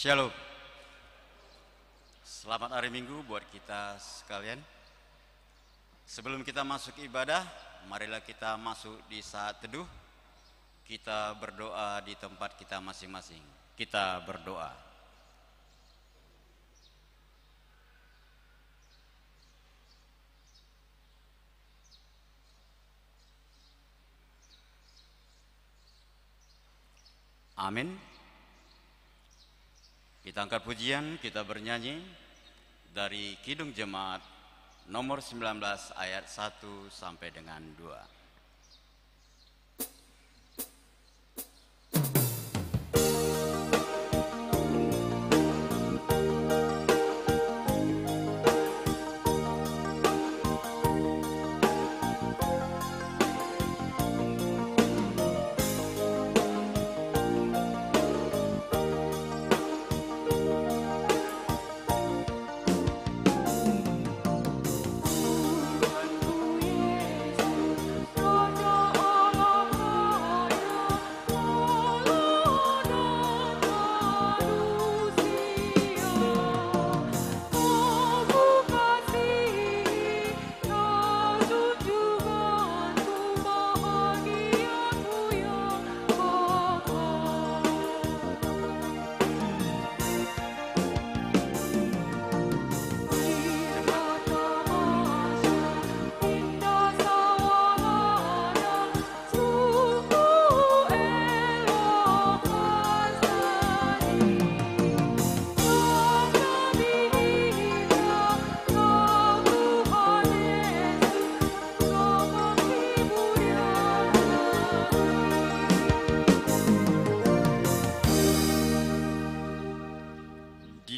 Shalom. Selamat hari Minggu buat kita sekalian. Sebelum kita masuk ibadah, marilah kita masuk di saat teduh. Kita berdoa di tempat kita masing-masing. Kita berdoa. Amin. Kita angkat pujian, kita bernyanyi dari Kidung Jemaat nomor 19 ayat 1 sampai dengan 2.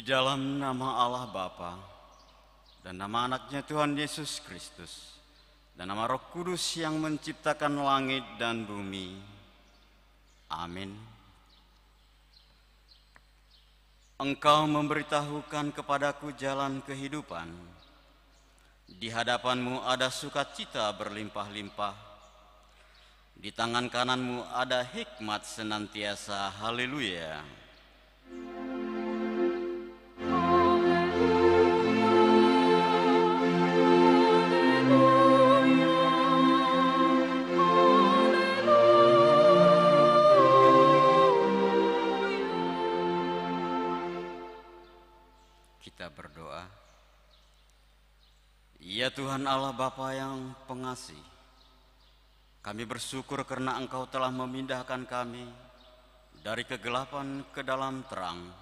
Dalam nama Allah Bapa dan nama anaknya Tuhan Yesus Kristus dan nama Roh Kudus yang menciptakan langit dan bumi. Amin. Engkau memberitahukan kepadaku jalan kehidupan. Di hadapanmu ada sukacita berlimpah-limpah. Di tangan kananmu ada hikmat senantiasa. Haleluya. Kita berdoa. Ya Tuhan Allah Bapa yang pengasih, kami bersyukur karena Engkau telah memindahkan kami dari kegelapan ke dalam terang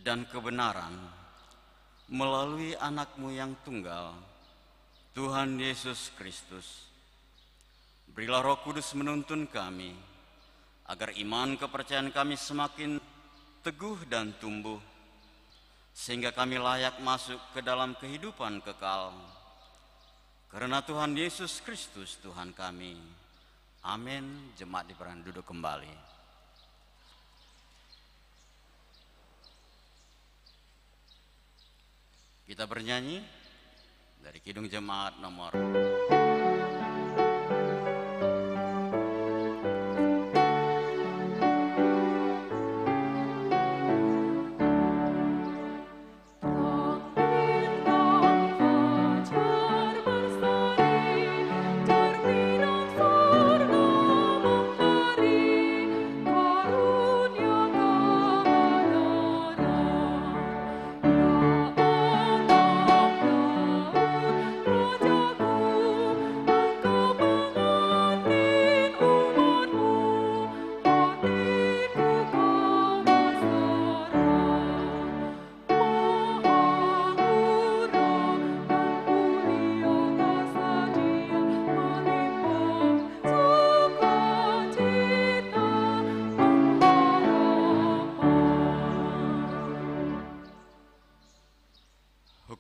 dan kebenaran melalui anak-Mu yang tunggal, Tuhan Yesus Kristus. Berilah Roh Kudus menuntun kami, agar iman kepercayaan kami semakin teguh dan tumbuh, sehingga kami layak masuk ke dalam kehidupan kekal. Karena Tuhan Yesus Kristus Tuhan kami. Amin. Jemaat dipersilakan duduk kembali. Kita bernyanyi dari Kidung Jemaat nomor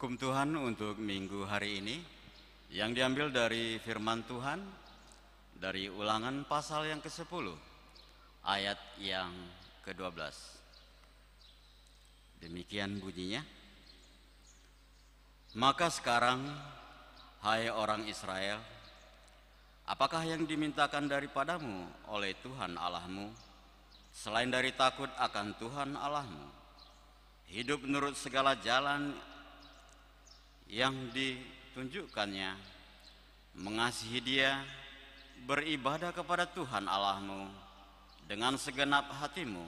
Hukum Tuhan untuk minggu hari ini yang diambil dari firman Tuhan dari Ulangan pasal yang ke-10 ayat yang ke-12. Demikian bunyinya. Maka sekarang, hai orang Israel, apakah yang dimintakan daripadamu oleh Tuhan Allahmu selain dari takut akan Tuhan Allahmu, hidup menurut segala jalan yang ditunjukkannya, mengasihi Dia, beribadah kepada Tuhan Allahmu dengan segenap hatimu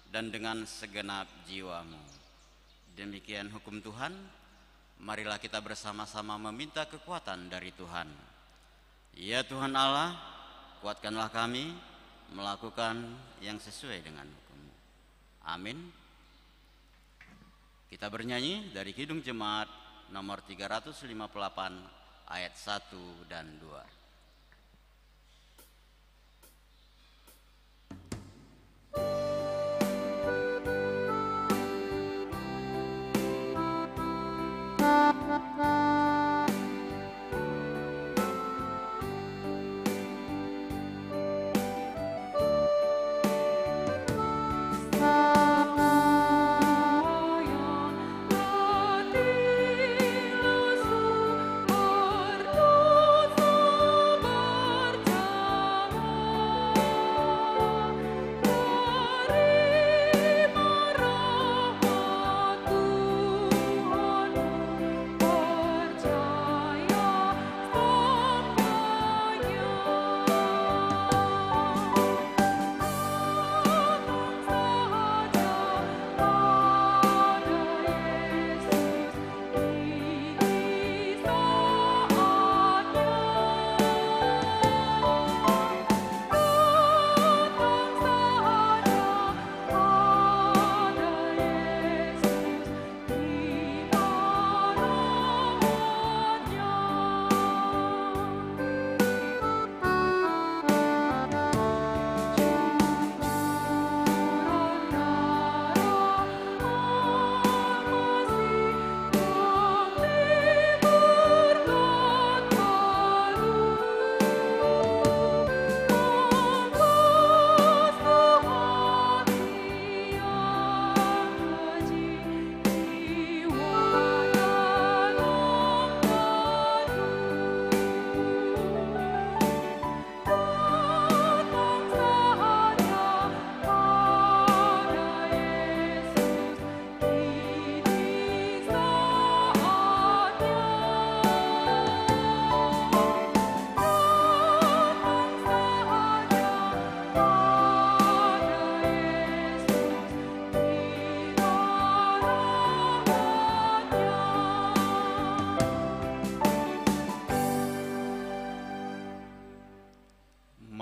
dan dengan segenap jiwamu. Demikian hukum Tuhan. Marilah kita bersama-sama meminta kekuatan dari Tuhan. Ya Tuhan Allah, kuatkanlah kami melakukan yang sesuai dengan hukum. Amin. Kita bernyanyi dari Kidung Jemaat nomor 358 ayat 1 dan 2.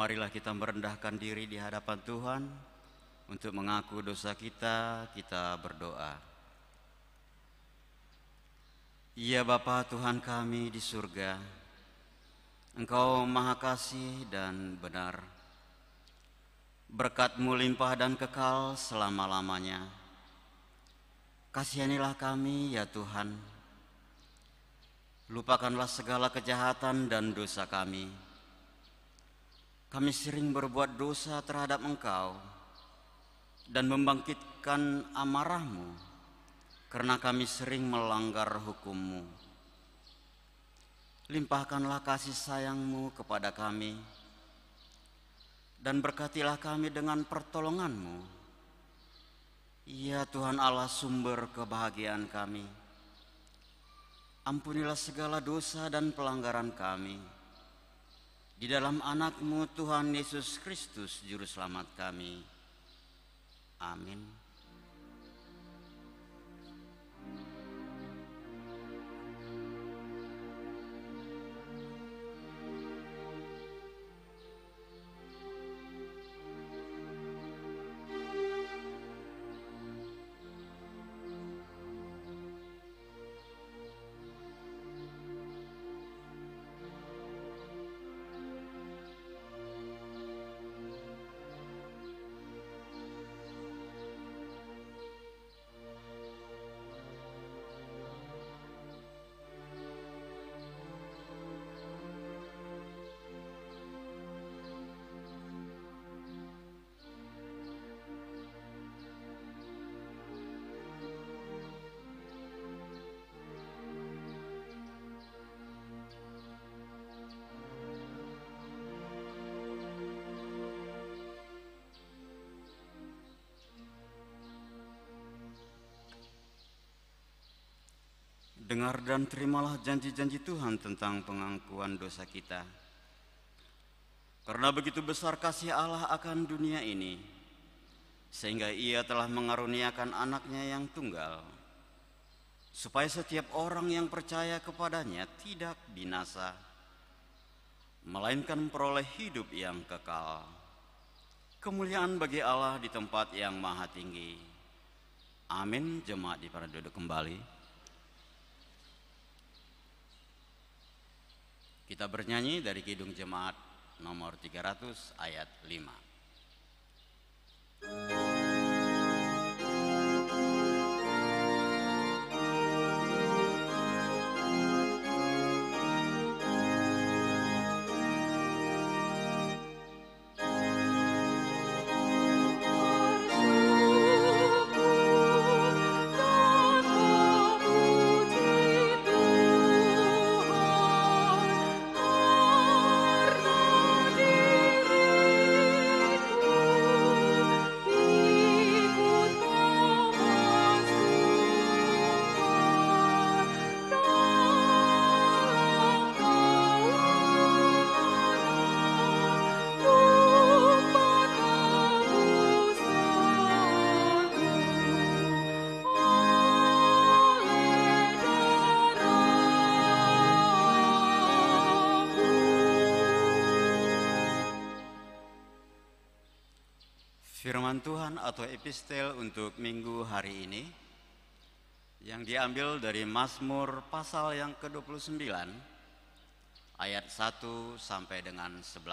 Marilah kita merendahkan diri di hadapan Tuhan untuk mengaku dosa kita. Kita berdoa. Ya Bapa Tuhan kami di surga, Engkau Maha Kasih dan benar. Berkat-Mu limpah dan kekal selama-lamanya. Kasihanilah kami ya Tuhan. Lupakanlah segala kejahatan dan dosa kami. Kami sering berbuat dosa terhadap Engkau dan membangkitkan amarah-Mu karena kami sering melanggar hukum-Mu. Limpahkanlah kasih sayang-Mu kepada kami dan berkatilah kami dengan pertolongan-Mu. Ya Tuhan Allah, sumber kebahagiaan kami. Ampunilah segala dosa dan pelanggaran kami. Di dalam anak-Mu Tuhan Yesus Kristus Juru Selamat kami. Amin. Dengar dan terimalah janji-janji Tuhan tentang pengampunan dosa kita. Karena begitu besar kasih Allah akan dunia ini, sehingga Ia telah mengaruniakan anaknya yang tunggal, supaya setiap orang yang percaya kepadanya tidak binasa, melainkan memperoleh hidup yang kekal. Kemuliaan bagi Allah di tempat yang maha tinggi. Amin. Jemaat pada duduk kembali. Kita bernyanyi dari Kidung Jemaat nomor 300 ayat 5. Firman Tuhan atau epistel untuk minggu hari ini yang diambil dari Mazmur pasal yang ke-29 ayat 1 sampai dengan 11.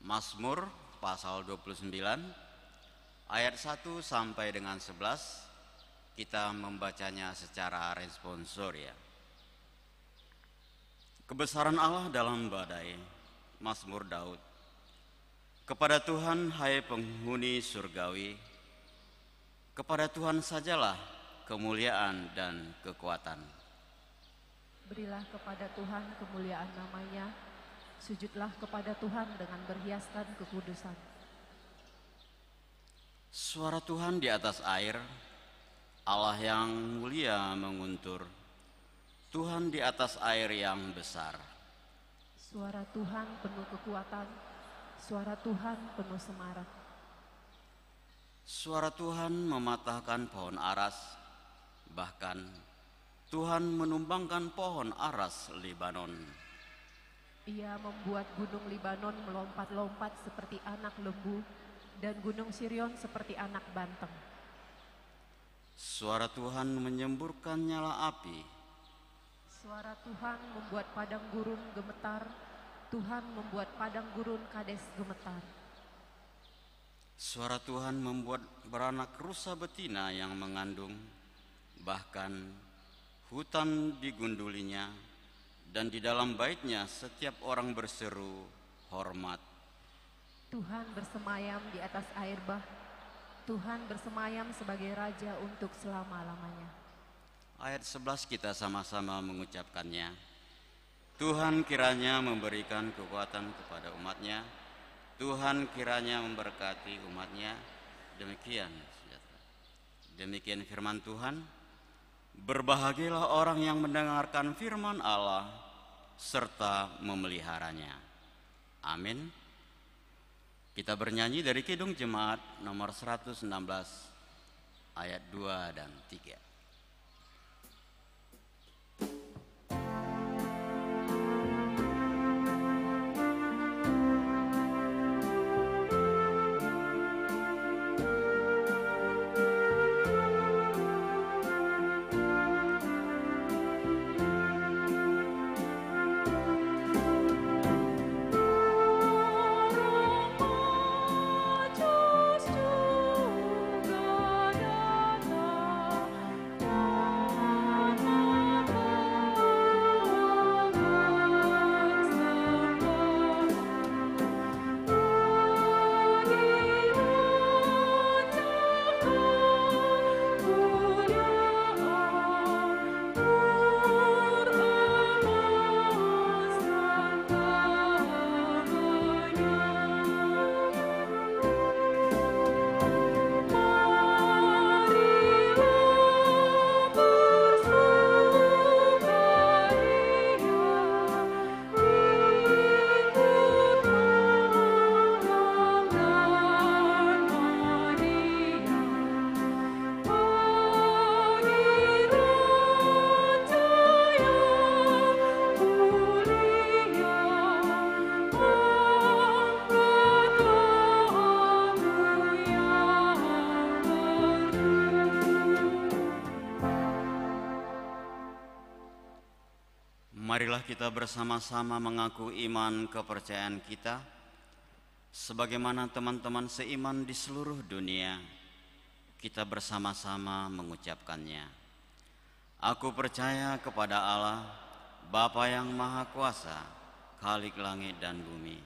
Mazmur pasal 29 ayat 1 sampai dengan 11. Kita membacanya secara responsoria. Kebesaran Allah dalam badai. Mazmur Daud. Kepada Tuhan, hai penghuni surgawi, kepada Tuhan sajalah kemuliaan dan kekuatan. Berilah kepada Tuhan kemuliaan namanya, sujudlah kepada Tuhan dengan berhiaskan kekudusan. Suara Tuhan di atas air, Allah yang mulia menguntur, Tuhan di atas air yang besar. Suara Tuhan penuh kekuatan, suara Tuhan penuh semarak. Suara Tuhan mematahkan pohon aras, bahkan Tuhan menumbangkan pohon aras Libanon. Ia membuat gunung Libanon melompat-lompat seperti anak lembu, dan gunung Sirion seperti anak banteng. Suara Tuhan menyemburkan nyala api. Suara Tuhan membuat padang gurun gemetar, Tuhan membuat padang gurun Kades gemetar. Suara Tuhan membuat beranak rusa betina yang mengandung, bahkan hutan digundulinya, dan di dalam baitnya setiap orang berseru hormat. Tuhan bersemayam di atas air bah, Tuhan bersemayam sebagai Raja untuk selama-lamanya. Ayat 11 kita sama-sama mengucapkannya. Tuhan kiranya memberikan kekuatan kepada umatnya, Tuhan kiranya memberkati umatnya. Demikian firman Tuhan. Berbahagialah orang yang mendengarkan firman Allah serta memeliharanya. Amin. Kita bernyanyi dari Kidung Jemaat nomor 116 ayat 2 dan 3. Marilah kita bersama-sama mengaku iman kepercayaan kita, sebagaimana teman-teman seiman di seluruh dunia, kita bersama-sama mengucapkannya. Aku percaya kepada Allah, Bapa yang Maha Kuasa, Khalik langit dan bumi.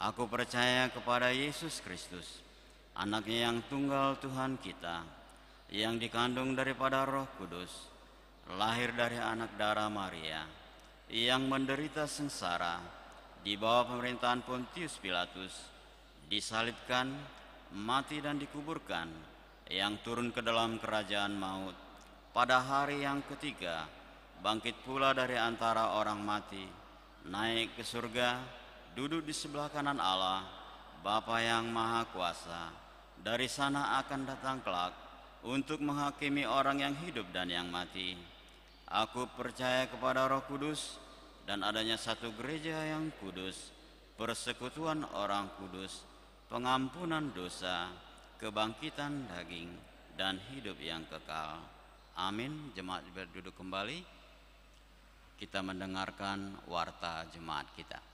Aku percaya kepada Yesus Kristus, Anaknya yang tunggal Tuhan kita, yang dikandung daripada Roh Kudus, lahir dari anak darah Maria, yang menderita sengsara di bawah pemerintahan Pontius Pilatus, disalibkan, mati dan dikuburkan, yang turun ke dalam kerajaan maut, pada hari yang ketiga bangkit pula dari antara orang mati, naik ke surga, duduk di sebelah kanan Allah, Bapa yang Maha Kuasa. Dari sana akan datang kelak untuk menghakimi orang yang hidup dan yang mati. Aku percaya kepada Roh Kudus dan adanya satu gereja yang kudus, persekutuan orang kudus, pengampunan dosa, kebangkitan daging, dan hidup yang kekal. Amin. Jemaat berduduk kembali. Kita mendengarkan warta jemaat kita.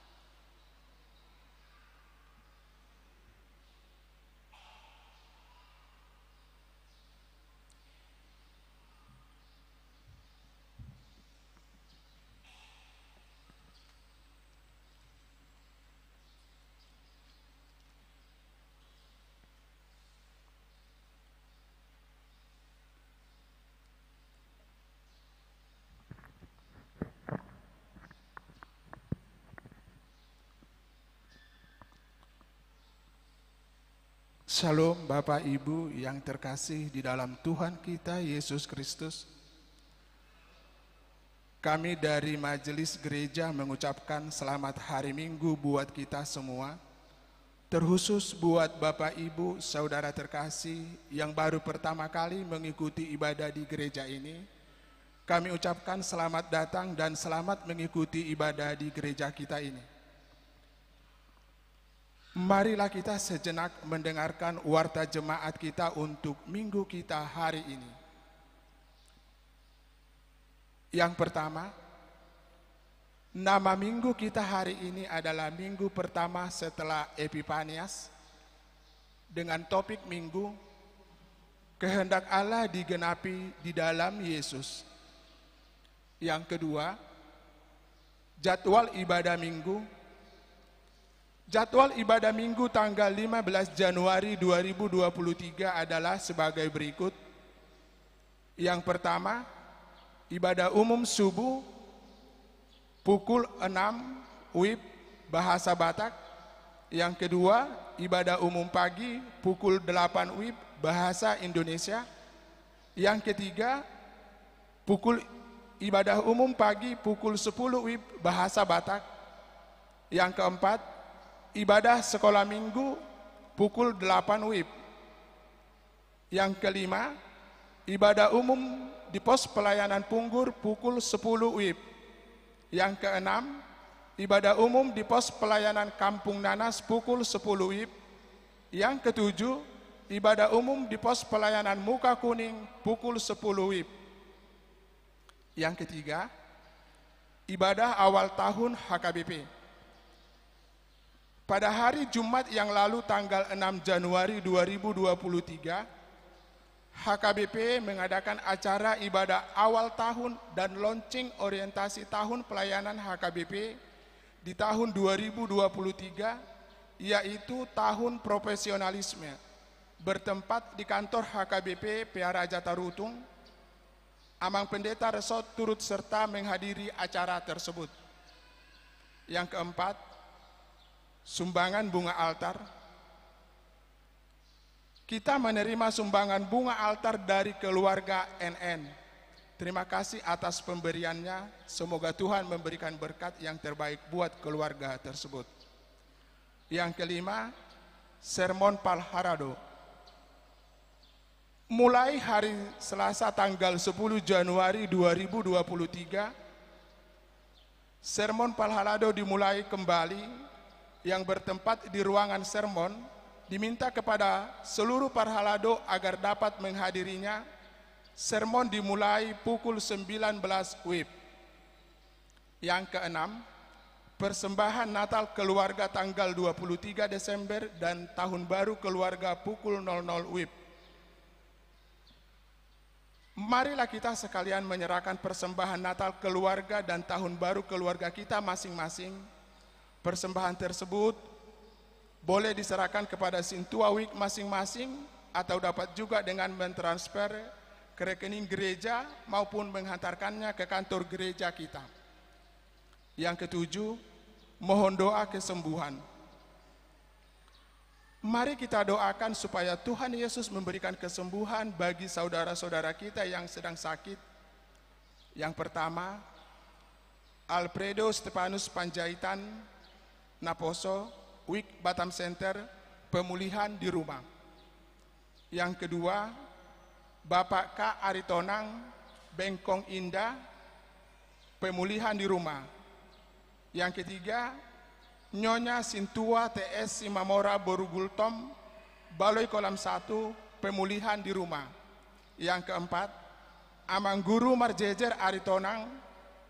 Shalom Bapak Ibu yang terkasih di dalam Tuhan kita Yesus Kristus. Kami dari Majelis Gereja mengucapkan selamat hari Minggu buat kita semua, terkhusus buat Bapak Ibu saudara terkasih yang baru pertama kali mengikuti ibadah di gereja ini. Kami ucapkan selamat datang dan selamat mengikuti ibadah di gereja kita ini. Marilah kita sejenak mendengarkan warta jemaat kita untuk minggu kita hari ini. Yang pertama, nama minggu kita hari ini adalah minggu pertama setelah Epifanias, dengan topik minggu, kehendak Allah digenapi di dalam Yesus. Yang kedua, jadwal ibadah minggu. Jadwal ibadah minggu tanggal 15 Januari 2023 adalah sebagai berikut. Yang pertama, ibadah umum subuh pukul 6 WIB bahasa Batak. Yang kedua, ibadah umum pagi pukul 8 WIB bahasa Indonesia. Yang ketiga, ibadah umum pagi pukul 10 WIB bahasa Batak. Yang keempat, ibadah sekolah minggu pukul 8 WIB. Yang kelima, ibadah umum di pos pelayanan Punggur pukul 10 WIB. Yang keenam, ibadah umum di pos pelayanan Kampung Nanas pukul 10 WIB. Yang ketujuh, ibadah umum di pos pelayanan Muka Kuning pukul 10 WIB. Yang ketiga, ibadah awal tahun HKBP. Pada hari Jumat yang lalu tanggal 6 Januari 2023, HKBP mengadakan acara ibadah awal tahun dan launching orientasi tahun pelayanan HKBP di tahun 2023, yaitu tahun profesionalisme, bertempat di kantor HKBP PA Raja Tarutung. Amang Pendeta Resort turut serta menghadiri acara tersebut. Yang keempat, sumbangan bunga altar. Kita menerima sumbangan bunga altar dari keluarga NN. Terima kasih atas pemberiannya. Semoga Tuhan memberikan berkat yang terbaik buat keluarga tersebut. Yang kelima, sermon Palharado. Mulai hari Selasa tanggal 10 Januari 2023, sermon Palharado dimulai kembali, yang bertempat di ruangan sermon, diminta kepada seluruh parhalado agar dapat menghadirinya. Sermon dimulai pukul 19 WIB. Yang keenam, persembahan Natal keluarga tanggal 23 Desember dan Tahun Baru keluarga pukul 00 WIB. Marilah kita sekalian menyerahkan persembahan Natal keluarga dan Tahun Baru keluarga kita masing-masing. Persembahan tersebut boleh diserahkan kepada Sintua WIB masing-masing atau dapat juga dengan mentransfer ke rekening gereja maupun menghantarkannya ke kantor gereja kita. Yang ketujuh, mohon doa kesembuhan. Mari kita doakan supaya Tuhan Yesus memberikan kesembuhan bagi saudara-saudara kita yang sedang sakit. Yang pertama, Alfredo Stefanus Panjaitan, Naposo, WIB Batam Center, pemulihan di rumah. Yang kedua, Bapak K. Aritonang, Bengkong Indah, pemulihan di rumah. Yang ketiga, Nyonya Sintua TS Simamora Borugultom, Baloi Kolam 1, pemulihan di rumah. Yang keempat, Amang Guru Marjejer Aritonang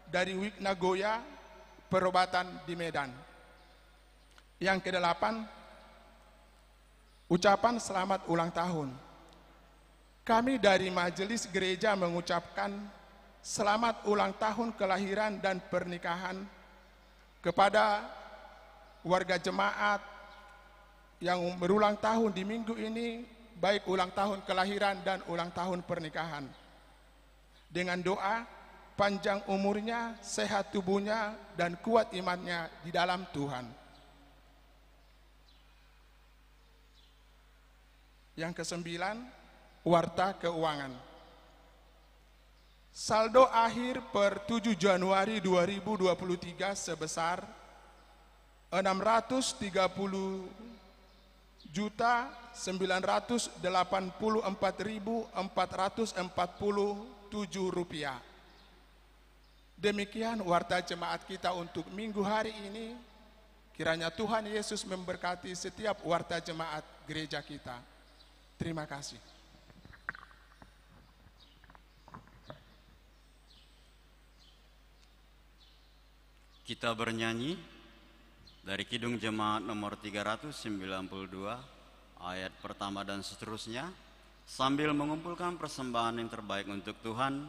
dari WIB Nagoya, perobatan di Medan. Yang kedelapan, ucapan selamat ulang tahun. Kami dari Majelis Gereja mengucapkan selamat ulang tahun kelahiran dan pernikahan kepada warga jemaat yang berulang tahun di minggu ini, baik ulang tahun kelahiran dan ulang tahun pernikahan. Dengan doa, panjang umurnya, sehat tubuhnya, dan kuat imannya di dalam Tuhan. Yang kesembilan, warta keuangan. Saldo akhir per 7 Januari 2023 sebesar 634.984.447 rupiah. Demikian warta jemaat kita untuk minggu hari ini. Kiranya Tuhan Yesus memberkati setiap warta jemaat gereja kita. Terima kasih. Kita bernyanyi dari Kidung Jemaat nomor 392, ayat pertama dan seterusnya, sambil mengumpulkan persembahan yang terbaik untuk Tuhan,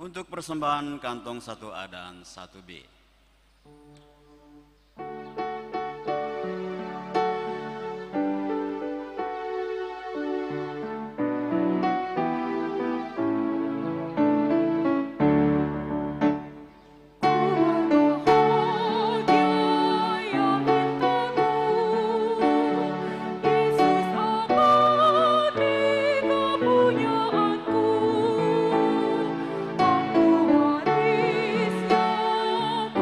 untuk persembahan kantong 1A dan 1B. Aku waris yang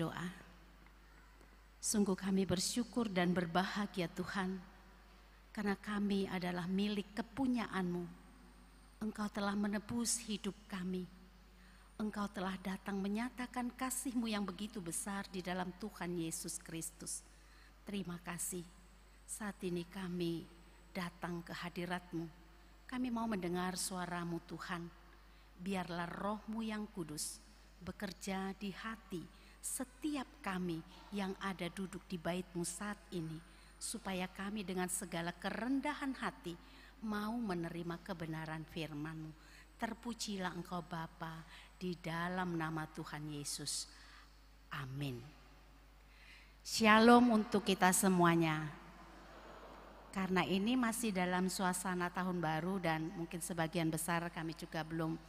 berdoa. Sungguh kami bersyukur dan berbahagia Tuhan, karena kami adalah milik kepunyaan-Mu. Engkau telah menebus hidup kami. Engkau telah datang menyatakan kasih-Mu yang begitu besar di dalam Tuhan Yesus Kristus. Terima kasih. Saat ini kami datang ke hadirat-Mu. Kami mau mendengar suara-Mu Tuhan. Biarlah Roh-Mu yang kudus bekerja di hati setiap kami yang ada duduk di bait-Mu saat ini, supaya kami dengan segala kerendahan hati mau menerima kebenaran firman-Mu. Terpujilah Engkau Bapa, di dalam nama Tuhan Yesus. Amin. Shalom untuk kita semuanya. Karena ini masih dalam suasana tahun baru dan mungkin sebagian besar kami juga belum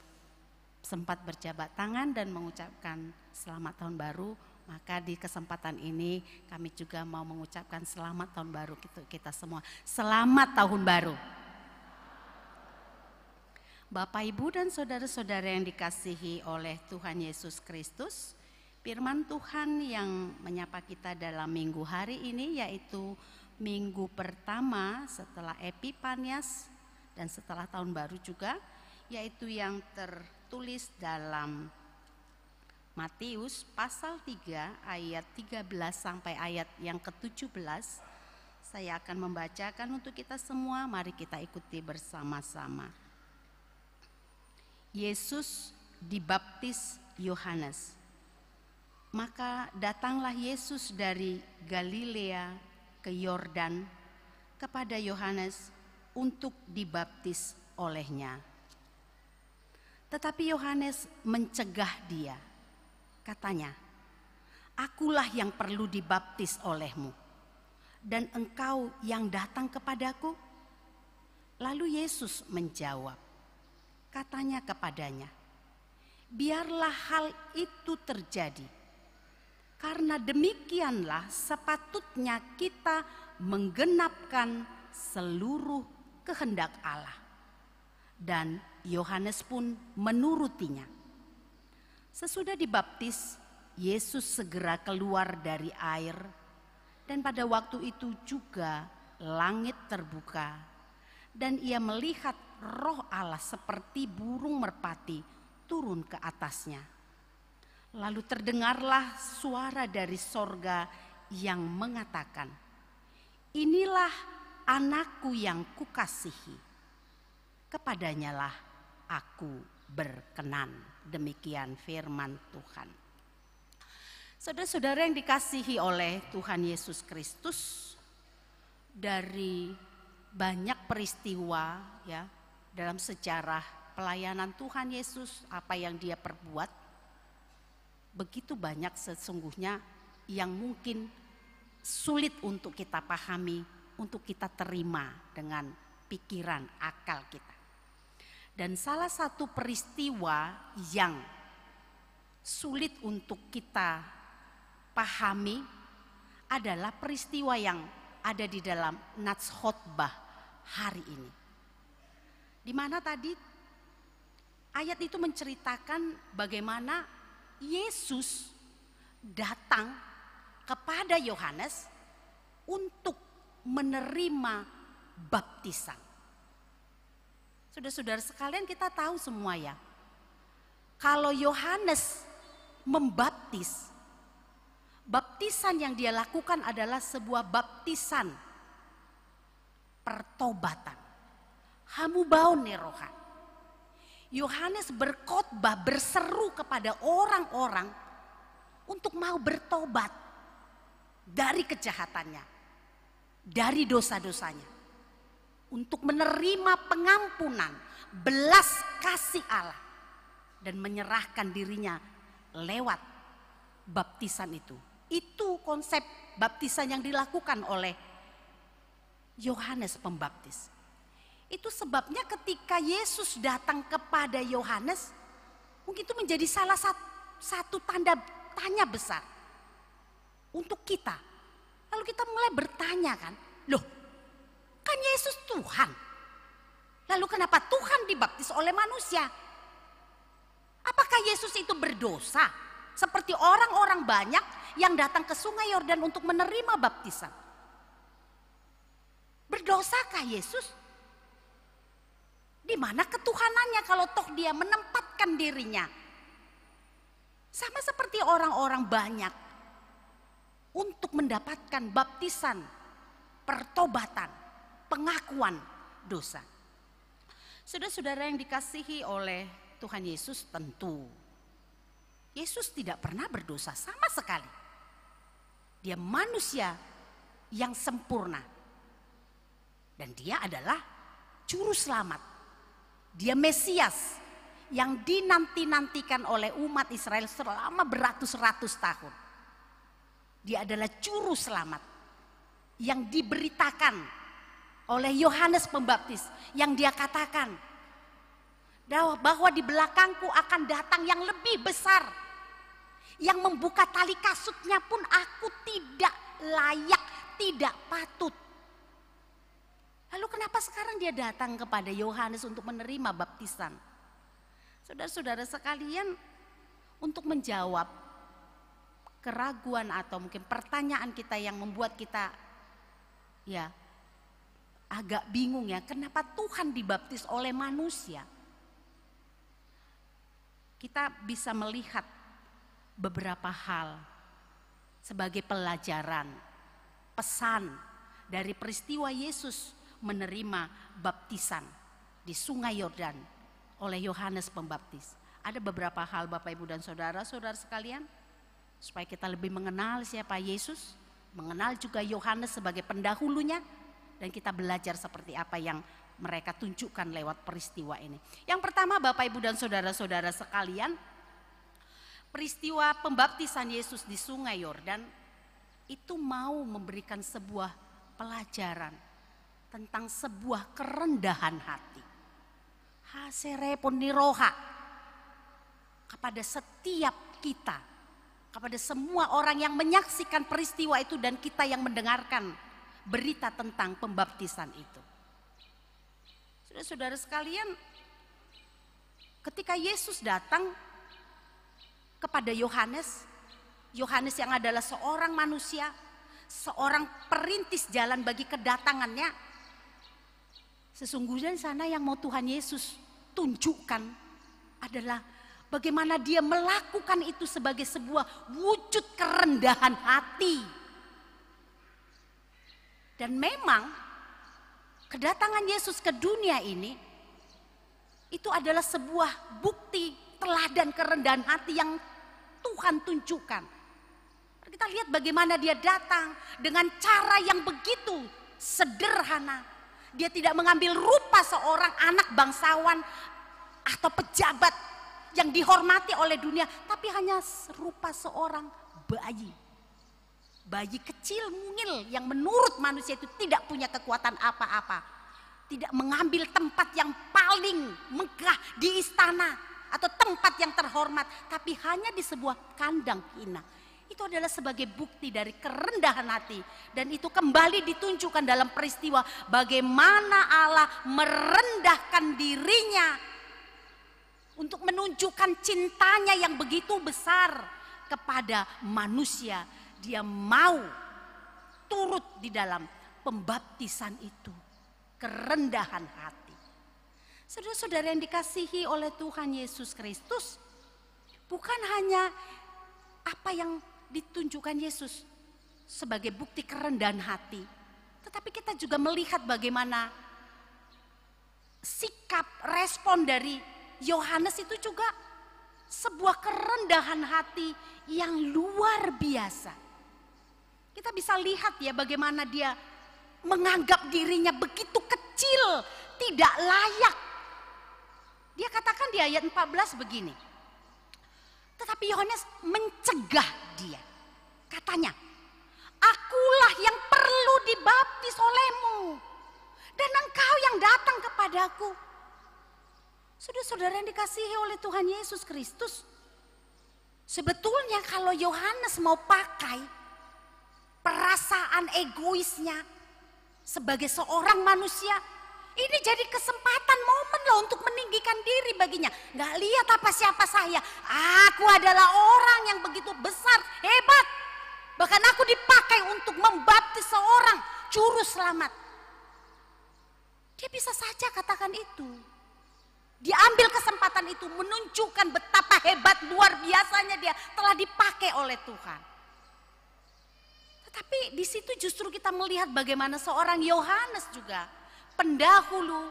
sempat berjabat tangan dan mengucapkan selamat tahun baru, maka di kesempatan ini kami juga mau mengucapkan selamat tahun baru kita semua. Selamat tahun baru. Bapak, Ibu dan saudara-saudara yang dikasihi oleh Tuhan Yesus Kristus, firman Tuhan yang menyapa kita dalam minggu hari ini yaitu minggu pertama setelah Epifanias dan setelah tahun baru juga, yaitu yang tertulis dalam Matius pasal 3 ayat 13 sampai ayat yang ke-17. Saya akan membacakan untuk kita semua, mari kita ikuti bersama-sama. Yesus dibaptis Yohanes. Maka datanglah Yesus dari Galilea ke Yordan kepada Yohanes untuk dibaptis olehnya. Tetapi Yohanes mencegah dia. Katanya, "Akulah yang perlu dibaptis olehmu, dan engkau yang datang kepadaku?" Lalu Yesus menjawab, katanya kepadanya, "Biarlah hal itu terjadi, karena demikianlah sepatutnya kita menggenapkan seluruh kehendak Allah." Dan Yohanes pun menurutinya. Sesudah dibaptis, Yesus segera keluar dari air, dan pada waktu itu juga langit terbuka, dan ia melihat Roh Allah seperti burung merpati turun ke atasnya. Lalu terdengarlah suara dari sorga yang mengatakan, "Inilah anakku yang kukasihi, kepadanyalah aku berkenan." Demikian firman Tuhan. Saudara-saudara yang dikasihi oleh Tuhan Yesus Kristus, dari banyak peristiwa ya dalam sejarah pelayanan Tuhan Yesus, apa yang dia perbuat, begitu banyak sesungguhnya yang mungkin sulit untuk kita pahami, untuk kita terima dengan pikiran akal kita. Dan salah satu peristiwa yang sulit untuk kita pahami adalah peristiwa yang ada di dalam Nats Khotbah hari ini. Di mana tadi ayat itu menceritakan bagaimana Yesus datang kepada Yohanes untuk menerima baptisan. Saudara-saudara sekalian, kita tahu semua ya, kalau Yohanes membaptis, baptisan yang dia lakukan adalah sebuah baptisan pertobatan. Hamubaon nerohan. Yohanes berkhotbah, berseru kepada orang-orang untuk mau bertobat dari kejahatannya, dari dosa-dosanya, untuk menerima pengampunan, belas kasih Allah, dan menyerahkan dirinya lewat baptisan itu. Itu konsep baptisan yang dilakukan oleh Yohanes Pembaptis. Itu sebabnya ketika Yesus datang kepada Yohanes, mungkin itu menjadi salah satu tanda tanya besar untuk kita. Lalu kita mulai bertanya kan, loh, kan Yesus Tuhan. Lalu kenapa Tuhan dibaptis oleh manusia? Apakah Yesus itu berdosa? Seperti orang-orang banyak yang datang ke Sungai Yordan untuk menerima baptisan. Berdosakah Yesus? Di mana ketuhanannya kalau toh dia menempatkan dirinya? Sama seperti orang-orang banyak untuk mendapatkan baptisan, pertobatan, pengakuan dosa. Saudara-saudara yang dikasihi oleh Tuhan Yesus, tentu Yesus tidak pernah berdosa sama sekali. Dia manusia yang sempurna. Dan dia adalah juru selamat. Dia Mesias yang dinanti-nantikan oleh umat Israel selama beratus-ratus tahun. Dia adalah juru selamat yang diberitakan oleh Yohanes Pembaptis, yang dia katakan bahwa di belakangku akan datang yang lebih besar, yang membuka tali kasutnya pun aku tidak layak, tidak patut. Lalu kenapa sekarang dia datang kepada Yohanes untuk menerima baptisan? Saudara-saudara sekalian, untuk menjawab keraguan atau mungkin pertanyaan kita yang membuat kita ya agak bingung ya, kenapa Tuhan dibaptis oleh manusia? Kita bisa melihat beberapa hal sebagai pelajaran, pesan dari peristiwa Yesus menerima baptisan di Sungai Yordan oleh Yohanes Pembaptis. Ada beberapa hal Bapak Ibu dan saudara-saudara sekalian, supaya kita lebih mengenal siapa Yesus, mengenal juga Yohanes sebagai pendahulunya, dan kita belajar seperti apa yang mereka tunjukkan lewat peristiwa ini. Yang pertama Bapak Ibu dan saudara-saudara sekalian, peristiwa pembaptisan Yesus di Sungai Yordan itu mau memberikan sebuah pelajaran tentang sebuah kerendahan hati. Haserepon niroha kepada setiap kita, kepada semua orang yang menyaksikan peristiwa itu dan kita yang mendengarkan berita tentang pembaptisan itu. Saudara-saudara sekalian, ketika Yesus datang kepada Yohanes, Yohanes yang adalah seorang manusia, seorang perintis jalan bagi kedatangannya, sesungguhnya di sana yang mau Tuhan Yesus tunjukkan adalah bagaimana dia melakukan itu sebagai sebuah wujud kerendahan hati. Dan memang kedatangan Yesus ke dunia ini itu adalah sebuah bukti teladan kerendahan hati yang Tuhan tunjukkan. Kita lihat bagaimana dia datang dengan cara yang begitu sederhana. Dia tidak mengambil rupa seorang anak bangsawan atau pejabat yang dihormati oleh dunia, tapi hanya rupa seorang bayi. Bayi kecil mungil yang menurut manusia itu tidak punya kekuatan apa-apa. Tidak mengambil tempat yang paling megah di istana atau tempat yang terhormat, tapi hanya di sebuah kandang hina. Itu adalah sebagai bukti dari kerendahan hati. Dan itu kembali ditunjukkan dalam peristiwa bagaimana Allah merendahkan dirinya untuk menunjukkan cintanya yang begitu besar kepada manusia. Dia mau turut di dalam pembaptisan itu. Kerendahan hati. Saudara-saudara yang dikasihi oleh Tuhan Yesus Kristus, bukan hanya apa yang ditunjukkan Yesus sebagai bukti kerendahan hati, tetapi kita juga melihat bagaimana sikap respon dari Yohanes itu juga sebuah kerendahan hati yang luar biasa. Kita bisa lihat ya bagaimana dia menganggap dirinya begitu kecil, tidak layak. Dia katakan di ayat 14 begini. Tetapi Yohanes mencegah dia. Katanya, akulah yang perlu dibaptis olehmu, dan engkau yang datang kepadaku. Saudara-saudara yang dikasihi oleh Tuhan Yesus Kristus, sebetulnya kalau Yohanes mau pakai perasaan egoisnya sebagai seorang manusia, ini jadi kesempatan momen loh untuk meninggikan diri baginya. Gak lihat apa siapa saya, aku adalah orang yang begitu besar, hebat, untuk membaptis seorang juru selamat. Dia bisa saja katakan itu. Dia ambil kesempatan itu menunjukkan betapa hebat luar biasanya dia telah dipakai oleh Tuhan. Tetapi di situ justru kita melihat bagaimana seorang Yohanes juga pendahulu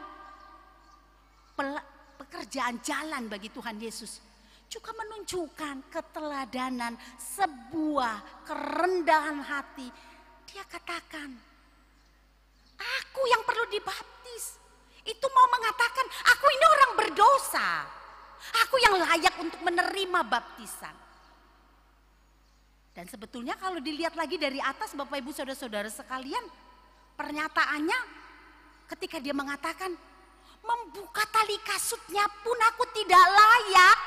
pekerjaan jalan bagi Tuhan Yesus juga menunjukkan keteladanan, sebuah kerendahan hati. Dia katakan, aku yang perlu dibaptis. Itu mau mengatakan, aku ini orang berdosa. Aku yang layak untuk menerima baptisan. Dan sebetulnya kalau dilihat lagi dari atas Bapak Ibu Saudara-saudara sekalian, pernyataannya ketika dia mengatakan, membuka tali kasutnya pun aku tidak layak.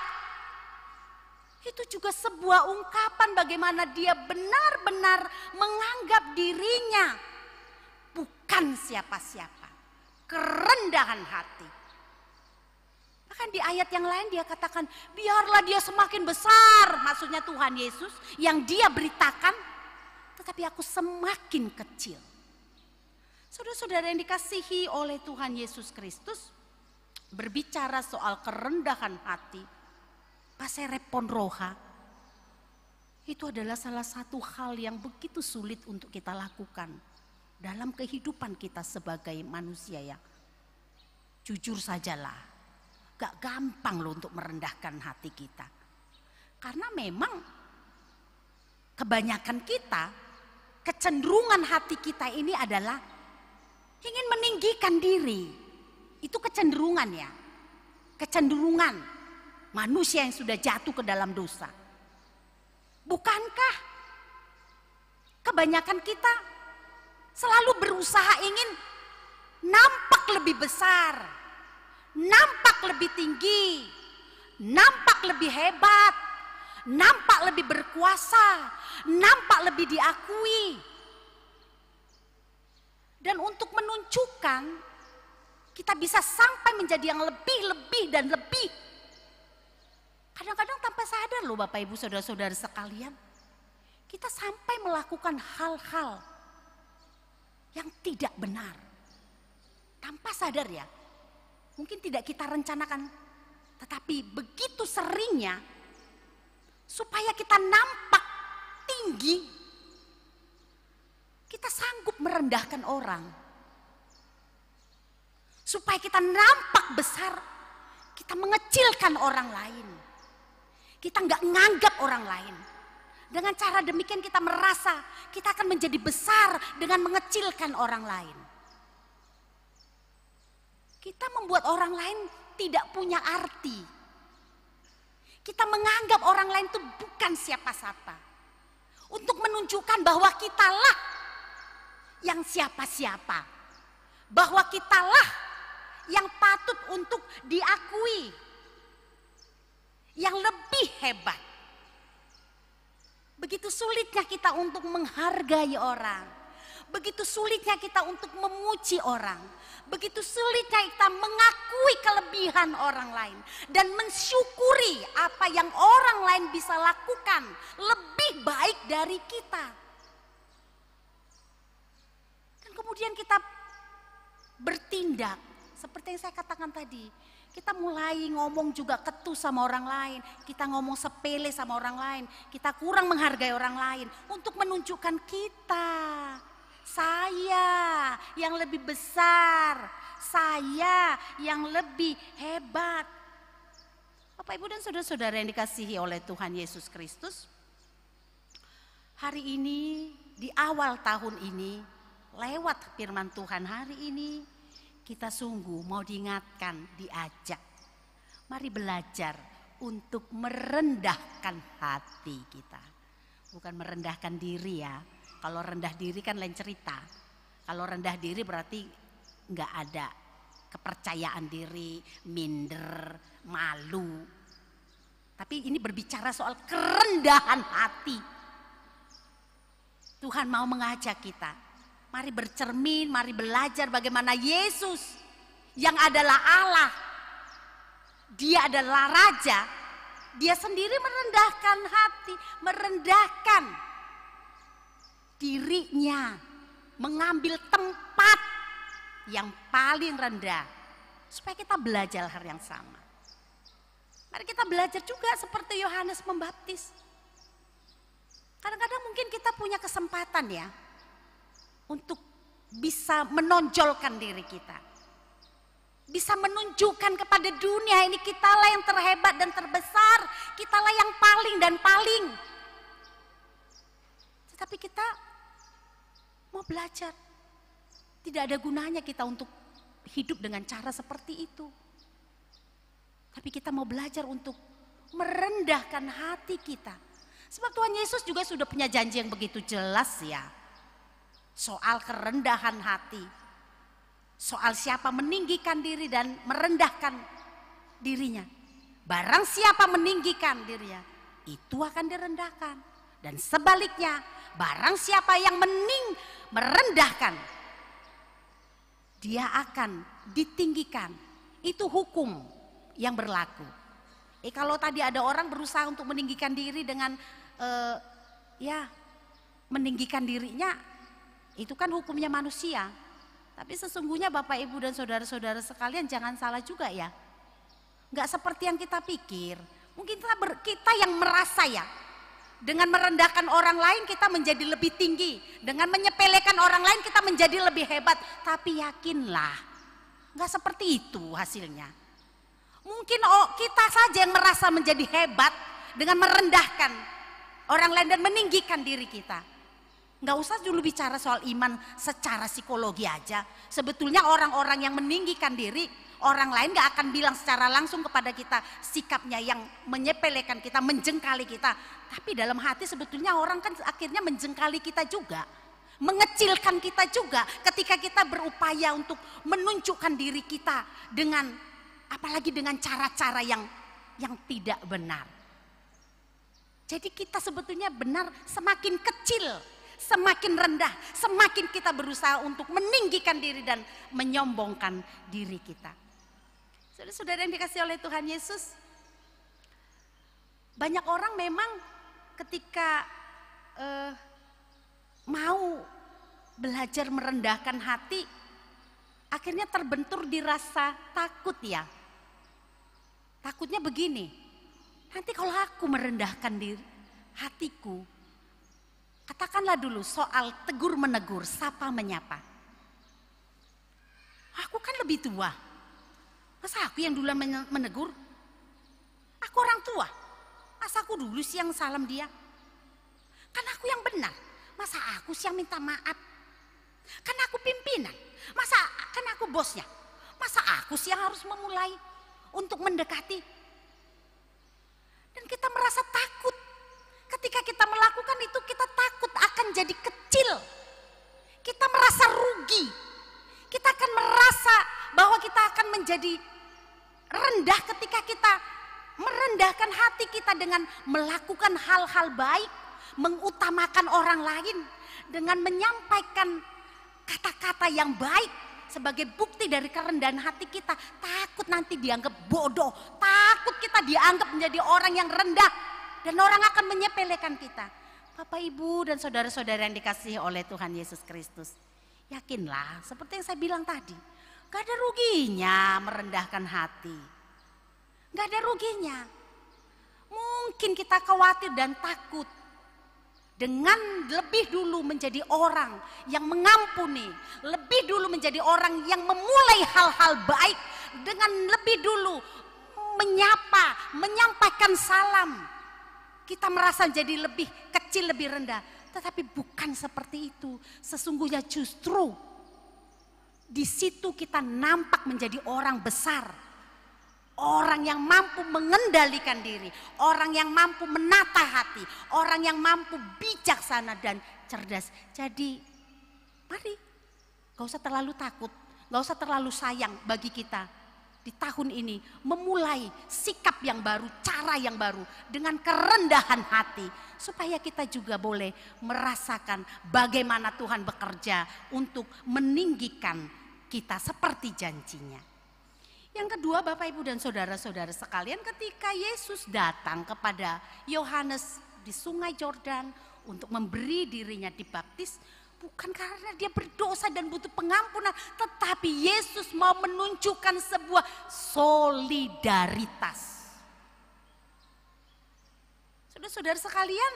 Itu juga sebuah ungkapan bagaimana dia benar-benar menganggap dirinya bukan siapa-siapa. Kerendahan hati. Bahkan di ayat yang lain dia katakan, biarlah dia semakin besar, maksudnya Tuhan Yesus yang dia beritakan, tetapi aku semakin kecil. Saudara-saudara yang dikasihi oleh Tuhan Yesus Kristus, berbicara soal kerendahan hati, paserepon roha, itu adalah salah satu hal yang begitu sulit untuk kita lakukan dalam kehidupan kita sebagai manusia ya. Jujur sajalah, gak gampang loh untuk merendahkan hati kita. Karena memang kebanyakan kita, kecenderungan hati kita ini adalah ingin meninggikan diri. Itu kecenderungan ya. Kecenderungan manusia yang sudah jatuh ke dalam dosa. Bukankah kebanyakan kita selalu berusaha ingin nampak lebih besar, nampak lebih tinggi, nampak lebih hebat, nampak lebih berkuasa, nampak lebih diakui. Dan untuk menunjukkan kita bisa sampai menjadi yang lebih dan lebih. Kadang-kadang tanpa sadar loh Bapak Ibu Saudara-saudara sekalian, kita sampai melakukan hal-hal yang tidak benar. Tanpa sadar ya, mungkin tidak kita rencanakan, tetapi begitu seringnya supaya kita nampak tinggi, kita sanggup merendahkan orang. Supaya kita nampak besar, kita mengecilkan orang lain. Kita nggak nganggap orang lain. Dengan cara demikian kita merasa kita akan menjadi besar dengan mengecilkan orang lain. Kita membuat orang lain tidak punya arti. Kita menganggap orang lain itu bukan siapa-siapa. Untuk menunjukkan bahwa kitalah yang siapa-siapa. Bahwa kitalah yang patut untuk diakui. Yang lebih hebat. Begitu sulitnya kita untuk menghargai orang. Begitu sulitnya kita untuk memuji orang. Begitu sulitnya kita mengakui kelebihan orang lain. Dan mensyukuri apa yang orang lain bisa lakukan lebih baik dari kita. Dan kemudian kita bertindak seperti yang saya katakan tadi. Kita mulai ngomong juga ketu sama orang lain. Kita ngomong sepele sama orang lain. Kita kurang menghargai orang lain. Untuk menunjukkan kita. Saya yang lebih besar. Saya yang lebih hebat. Bapak Ibu dan saudara-saudara yang dikasihi oleh Tuhan Yesus Kristus. Hari ini, di awal tahun ini, lewat firman Tuhan hari ini, kita sungguh mau diingatkan, diajak. Mari belajar untuk merendahkan hati kita. Bukan merendahkan diri ya. Kalau rendah diri kan lain cerita. Kalau rendah diri berarti nggak ada kepercayaan diri, minder, malu. Tapi ini berbicara soal kerendahan hati. Tuhan mau mengajak kita. Mari bercermin, mari belajar bagaimana Yesus yang adalah Allah. Dia adalah Raja. Dia sendiri merendahkan hati, merendahkan dirinya, mengambil tempat yang paling rendah supaya kita belajar hal yang sama. Mari kita belajar juga seperti Yohanes Pembaptis. Kadang-kadang mungkin kita punya kesempatan ya untuk bisa menonjolkan diri kita. Bisa menunjukkan kepada dunia ini kitalah yang terhebat dan terbesar, kitalah yang paling dan paling. Tetapi kita mau belajar. Tidak ada gunanya kita untuk hidup dengan cara seperti itu. Tapi kita mau belajar untuk merendahkan hati kita. Sebab Tuhan Yesus juga sudah punya janji yang begitu jelas ya. Soal kerendahan hati. Soal siapa meninggikan diri dan merendahkan dirinya. Barang siapa meninggikan dirinya, itu akan direndahkan. Dan sebaliknya, barang siapa yang merendahkan, dia akan ditinggikan. Itu hukum yang berlaku. Kalau tadi ada orang berusaha untuk meninggikan diri dengan meninggikan dirinya, itu kan hukumnya manusia. Tapi sesungguhnya Bapak Ibu dan saudara-saudara sekalian jangan salah juga ya. Enggak seperti yang kita pikir. Mungkin kita yang merasa ya, dengan merendahkan orang lain kita menjadi lebih tinggi. Dengan menyepelekan orang lain kita menjadi lebih hebat. Tapi yakinlah, enggak seperti itu hasilnya. Mungkin kita saja yang merasa menjadi hebat dengan merendahkan orang lain dan meninggikan diri kita. Nggak usah dulu bicara soal iman secara psikologi aja. Sebetulnya orang-orang yang meninggikan diri, orang lain nggak akan bilang secara langsung kepada kita sikapnya yang menyepelekan kita, menjengkali kita. Tapi dalam hati sebetulnya orang kan akhirnya menjengkali kita juga, mengecilkan kita juga ketika kita berupaya untuk menunjukkan diri kita dengan apalagi dengan cara-cara yang tidak benar. Jadi kita sebetulnya benar semakin kecil, semakin rendah, semakin kita berusaha untuk meninggikan diri dan menyombongkan diri kita. Saudara-saudara yang dikasihi oleh Tuhan Yesus, banyak orang memang ketika mau belajar merendahkan hati, akhirnya terbentur di rasa takut ya. Takutnya begini, nanti kalau aku merendahkan diri hatiku, katakanlah dulu soal tegur menegur, sapa menyapa. Aku kan lebih tua. Masa aku yang duluan menegur? Aku orang tua. Masa aku dulu sih yang salam dia? Kan aku yang benar. Masa aku sih yang minta maaf? Kan aku pimpinan. Masa kan aku bosnya? Masa aku sih yang harus memulai untuk mendekati? Dan kita merasa takut. Ketika kita melakukan itu kita takut akan jadi kecil. Kita merasa rugi. Kita akan merasa bahwa kita akan menjadi rendah ketika kita merendahkan hati kita dengan melakukan hal-hal baik, mengutamakan orang lain, dengan menyampaikan kata-kata yang baik sebagai bukti dari kerendahan hati kita. Takut nanti dianggap bodoh, takut kita dianggap menjadi orang yang rendah dan orang akan menyepelekan kita. Bapak, Ibu dan saudara-saudara yang dikasihi oleh Tuhan Yesus Kristus, yakinlah seperti yang saya bilang tadi, gak ada ruginya merendahkan hati. Gak ada ruginya. Mungkin kita khawatir dan takut dengan lebih dulu menjadi orang yang mengampuni, lebih dulu menjadi orang yang memulai hal-hal baik, dengan lebih dulu menyapa, menyampaikan salam. Kita merasa jadi lebih kecil, lebih rendah. Tetapi bukan seperti itu. Sesungguhnya justru di situ kita nampak menjadi orang besar. Orang yang mampu mengendalikan diri, orang yang mampu menata hati, orang yang mampu bijaksana dan cerdas. Jadi mari, gak usah terlalu takut, gak usah terlalu sayang bagi kita di tahun ini memulai sikap yang baru, cara yang baru dengan kerendahan hati, supaya kita juga boleh merasakan bagaimana Tuhan bekerja untuk meninggikan kita seperti janjinya. Yang kedua, Bapak, Ibu dan saudara-saudara sekalian, ketika Yesus datang kepada Yohanes di Sungai Yordan untuk memberi dirinya dibaptis bukan karena dia berdosa dan butuh pengampunan, tetapi Yesus mau menunjukkan sebuah solidaritas. Saudara-saudara sekalian,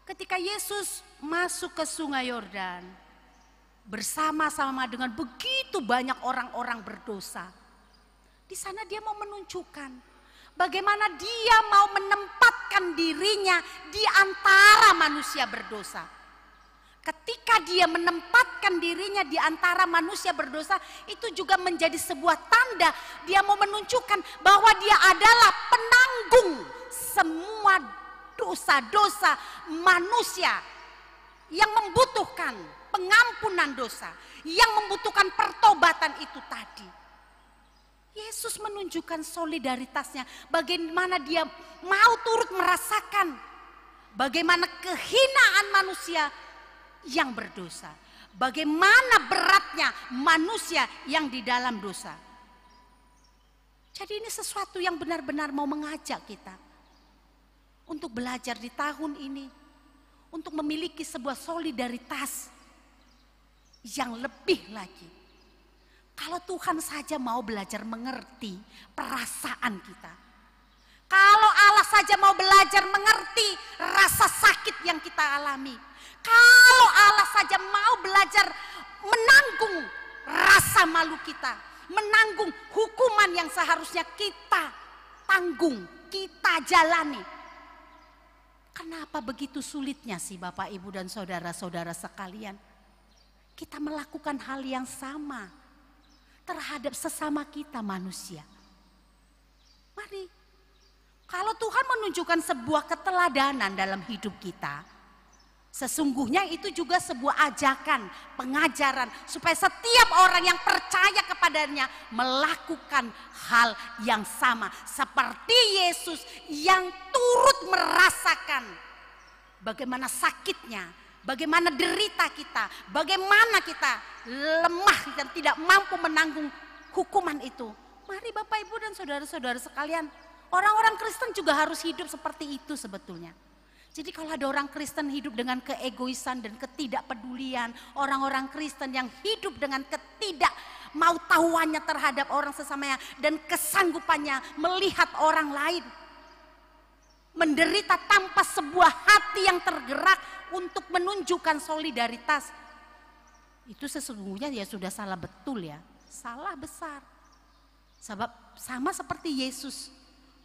ketika Yesus masuk ke Sungai Yordan bersama-sama dengan begitu banyak orang-orang berdosa, di sana dia mau menunjukkan bagaimana dia mau menempatkan dirinya di antara manusia berdosa. Ketika dia menempatkan dirinya di antara manusia berdosa, itu juga menjadi sebuah tanda dia mau menunjukkan bahwa dia adalah penanggung semua dosa-dosa manusia yang membutuhkan pengampunan dosa, yang membutuhkan pertobatan itu tadi. Yesus menunjukkan solidaritasnya, bagaimana dia mau turut merasakan bagaimana kehinaan manusia yang berdosa, bagaimana beratnya manusia yang di dalam dosa. Jadi ini sesuatu yang benar-benar mau mengajak kita untuk belajar di tahun ini, untuk memiliki sebuah solidaritas yang lebih lagi. Kalau Tuhan saja mau belajar mengerti perasaan kita, kalau Allah saja mau belajar mengerti rasa sakit yang kita alami, kalau Allah saja mau belajar menanggung rasa malu kita, menanggung hukuman yang seharusnya kita tanggung, kita jalani, kenapa begitu sulitnya sih Bapak, Ibu, dan saudara-saudara sekalian kita melakukan hal yang sama terhadap sesama kita manusia? Mari, kalau Tuhan menunjukkan sebuah keteladanan dalam hidup kita, sesungguhnya itu juga sebuah ajakan, pengajaran supaya setiap orang yang percaya kepadanya melakukan hal yang sama seperti Yesus yang turut merasakan bagaimana sakitnya, bagaimana derita kita, bagaimana kita lemah dan tidak mampu menanggung hukuman itu. Mari Bapak, Ibu, dan saudara-saudara sekalian, orang-orang Kristen juga harus hidup seperti itu sebetulnya. Jadi kalau ada orang Kristen hidup dengan keegoisan dan ketidakpedulian, orang-orang Kristen yang hidup dengan ketidakmautahuannya terhadap orang sesamanya dan kesanggupannya melihat orang lain menderita tanpa sebuah hati yang tergerak untuk menunjukkan solidaritas, itu sesungguhnya ya sudah salah betul ya, salah besar. Sebab sama seperti Yesus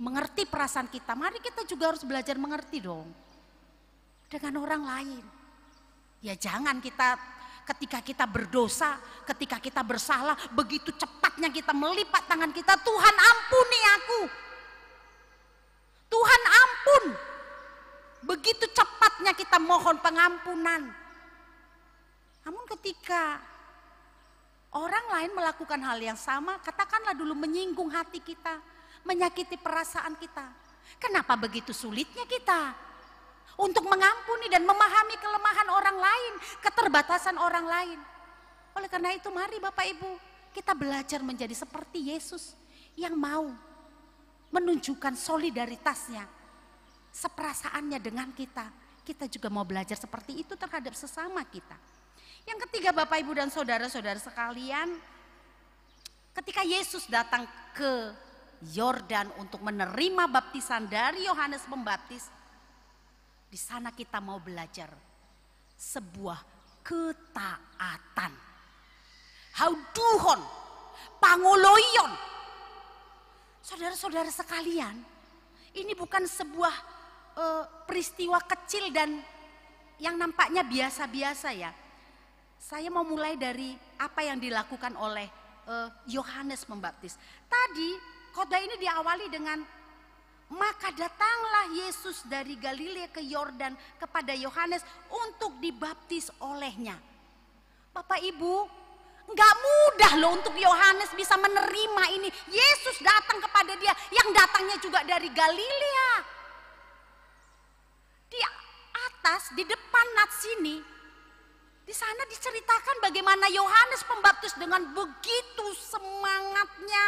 mengerti perasaan kita, mari kita juga harus belajar mengerti dong dengan orang lain. Ya jangan kita ketika kita berdosa, ketika kita bersalah, begitu cepatnya kita melipat tangan kita, Tuhan ampuni aku, Tuhan ampun. Begitu cepatnya kita mohon pengampunan. Namun ketika orang lain melakukan hal yang sama, katakanlah dulu menyinggung hati kita, menyakiti perasaan kita, kenapa begitu sulitnya kita untuk mengampuni dan memahami kelemahan orang lain, keterbatasan orang lain? Oleh karena itu mari Bapak Ibu, kita belajar menjadi seperti Yesus yang mau menunjukkan solidaritasnya, seperasaannya dengan kita. Kita juga mau belajar seperti itu terhadap sesama kita. Yang ketiga Bapak, Ibu, dan saudara-saudara sekalian, ketika Yesus datang ke Yordan untuk menerima baptisan dari Yohanes Pembaptis, di sana kita mau belajar sebuah ketaatan. Hauduhon, pangoloion. Saudara-saudara sekalian, ini bukan sebuah peristiwa kecil dan yang nampaknya biasa-biasa ya. Saya mau mulai dari apa yang dilakukan oleh Yohanes Pembaptis. Tadi khotbah ini diawali dengan maka datanglah Yesus dari Galilea ke Yordan kepada Yohanes untuk dibaptis olehnya. Bapak Ibu, nggak mudah loh untuk Yohanes bisa menerima ini. Yesus datang kepada dia yang datangnya juga dari Galilea. Di atas, di depan nats sini, di sana diceritakan bagaimana Yohanes Pembaptis dengan begitu semangatnya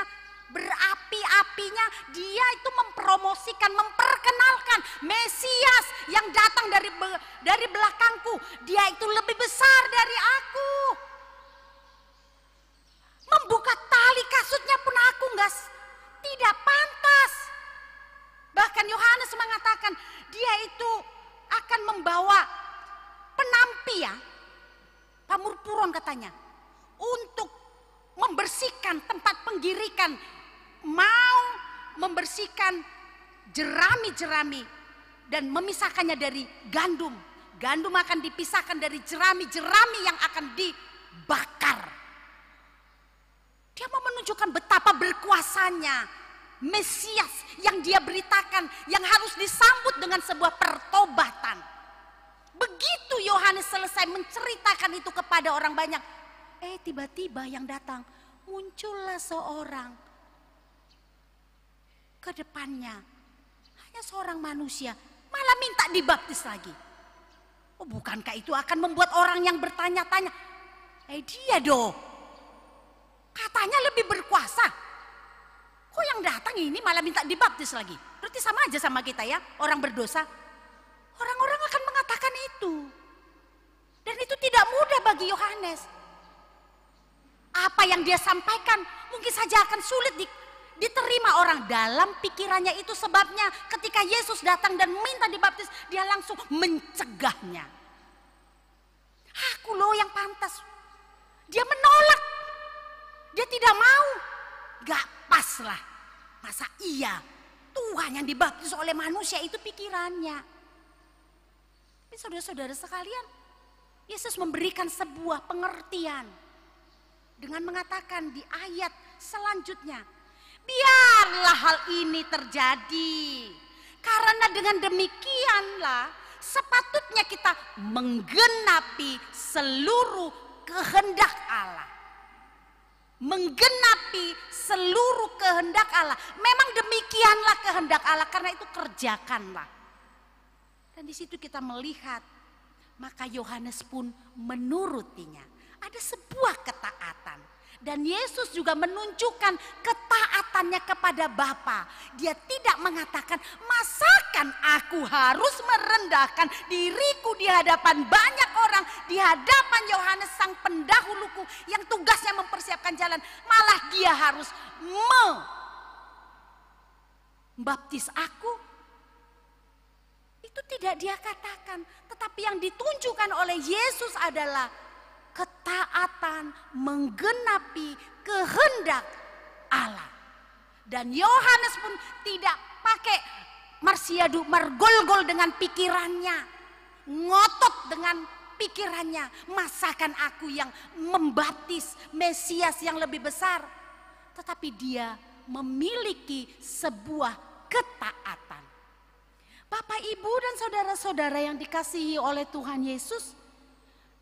berapi-apinya dia itu mempromosikan, memperkenalkan Mesias yang datang dari belakangku. Dia itu lebih besar dari aku. Membuka tali kasutnya pun aku tidak pantas. Bahkan Yohanes mengatakan dia itu akan membawa penampi ya, pamurpuron katanya, untuk membersihkan tempat penggirikan, mau membersihkan jerami-jerami dan memisahkannya dari gandum. Gandum akan dipisahkan dari jerami-jerami yang akan dibakar. Dia mau menunjukkan betapa berkuasanya Mesias yang dia beritakan, yang harus disambut dengan sebuah pertobatan. Begitu Yohanes selesai menceritakan itu kepada orang banyak, tiba-tiba yang datang, muncullah seorang ke depannya. Hanya seorang manusia, malah minta dibaptis lagi. Oh, bukankah itu akan membuat orang yang bertanya-tanya, dia doh, katanya lebih berkuasa. Kok yang datang ini malah minta dibaptis lagi? Berarti sama aja sama kita ya, orang berdosa. Orang-orang akan mengatakan itu. Dan itu tidak mudah bagi Yohanes. Apa yang dia sampaikan mungkin saja akan sulit diterima orang. Dalam pikirannya itu sebabnya ketika Yesus datang dan minta dibaptis, dia langsung mencegahnya. Aku loh yang pantas. Dia menolak. Dia tidak mau. Gak pas lah. Masa iya Tuhan yang dibaptis oleh manusia, itu pikirannya. Tapi saudara-saudara sekalian, Yesus memberikan sebuah pengertian dengan mengatakan di ayat selanjutnya, biarlah hal ini terjadi, karena dengan demikianlah sepatutnya kita menggenapi seluruh kehendak Allah. Menggenapi seluruh kehendak Allah. Memang demikianlah kehendak Allah, karena itu kerjakanlah. Dan di situ kita melihat, maka Yohanes pun menurutinya. Ada sebuah ketaatan. Dan Yesus juga menunjukkan ketaatannya kepada Bapa. Dia tidak mengatakan, masakan aku harus merendahkan diriku di hadapan banyak orang, di hadapan Yohanes sang pendahuluku yang tugasnya mempersiapkan jalan. Malah dia harus membaptis aku. Itu tidak dia katakan, tetapi yang ditunjukkan oleh Yesus adalah ketaatan menggenapi kehendak Allah. Dan Yohanes pun tidak pakai marsiadu margolgol dengan pikirannya, ngotot dengan pikirannya, masakan aku yang membaptis Mesias yang lebih besar. Tetapi dia memiliki sebuah ketaatan. Bapak, Ibu dan saudara-saudara yang dikasihi oleh Tuhan Yesus,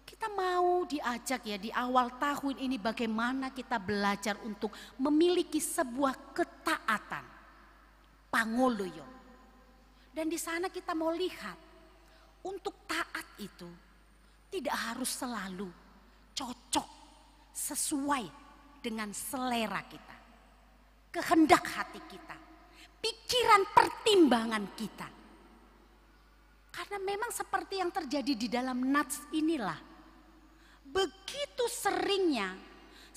kita mau diajak ya di awal tahun ini bagaimana kita belajar untuk memiliki sebuah ketaatan. Pangoloyo. Dan di sana kita mau lihat, untuk taat itu tidak harus selalu cocok sesuai dengan selera kita, kehendak hati kita, pikiran pertimbangan kita. Karena memang seperti yang terjadi di dalam nats inilah, begitu seringnya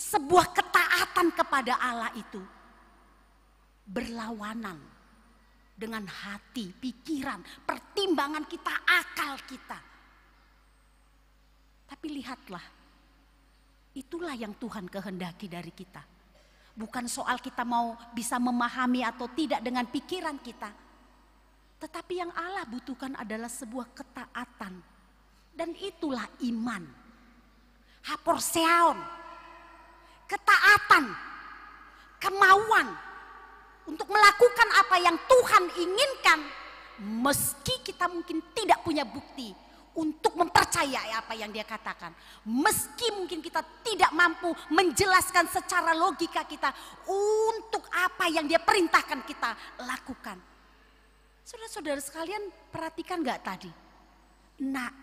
sebuah ketaatan kepada Allah itu berlawanan dengan hati, pikiran, pertimbangan kita, akal kita. Tapi lihatlah, itulah yang Tuhan kehendaki dari kita. Bukan soal kita mau bisa memahami atau tidak dengan pikiran kita. Tetapi yang Allah butuhkan adalah sebuah ketaatan. Dan itulah iman. Haporseon. Ketaatan. Kemauan. Untuk melakukan apa yang Tuhan inginkan. Meski kita mungkin tidak punya bukti. Untuk mempercayai apa yang dia katakan. Meski mungkin kita tidak mampu menjelaskan secara logika kita. Untuk apa yang dia perintahkan kita lakukan. Saudara-saudara sekalian, perhatikan gak tadi? Nah,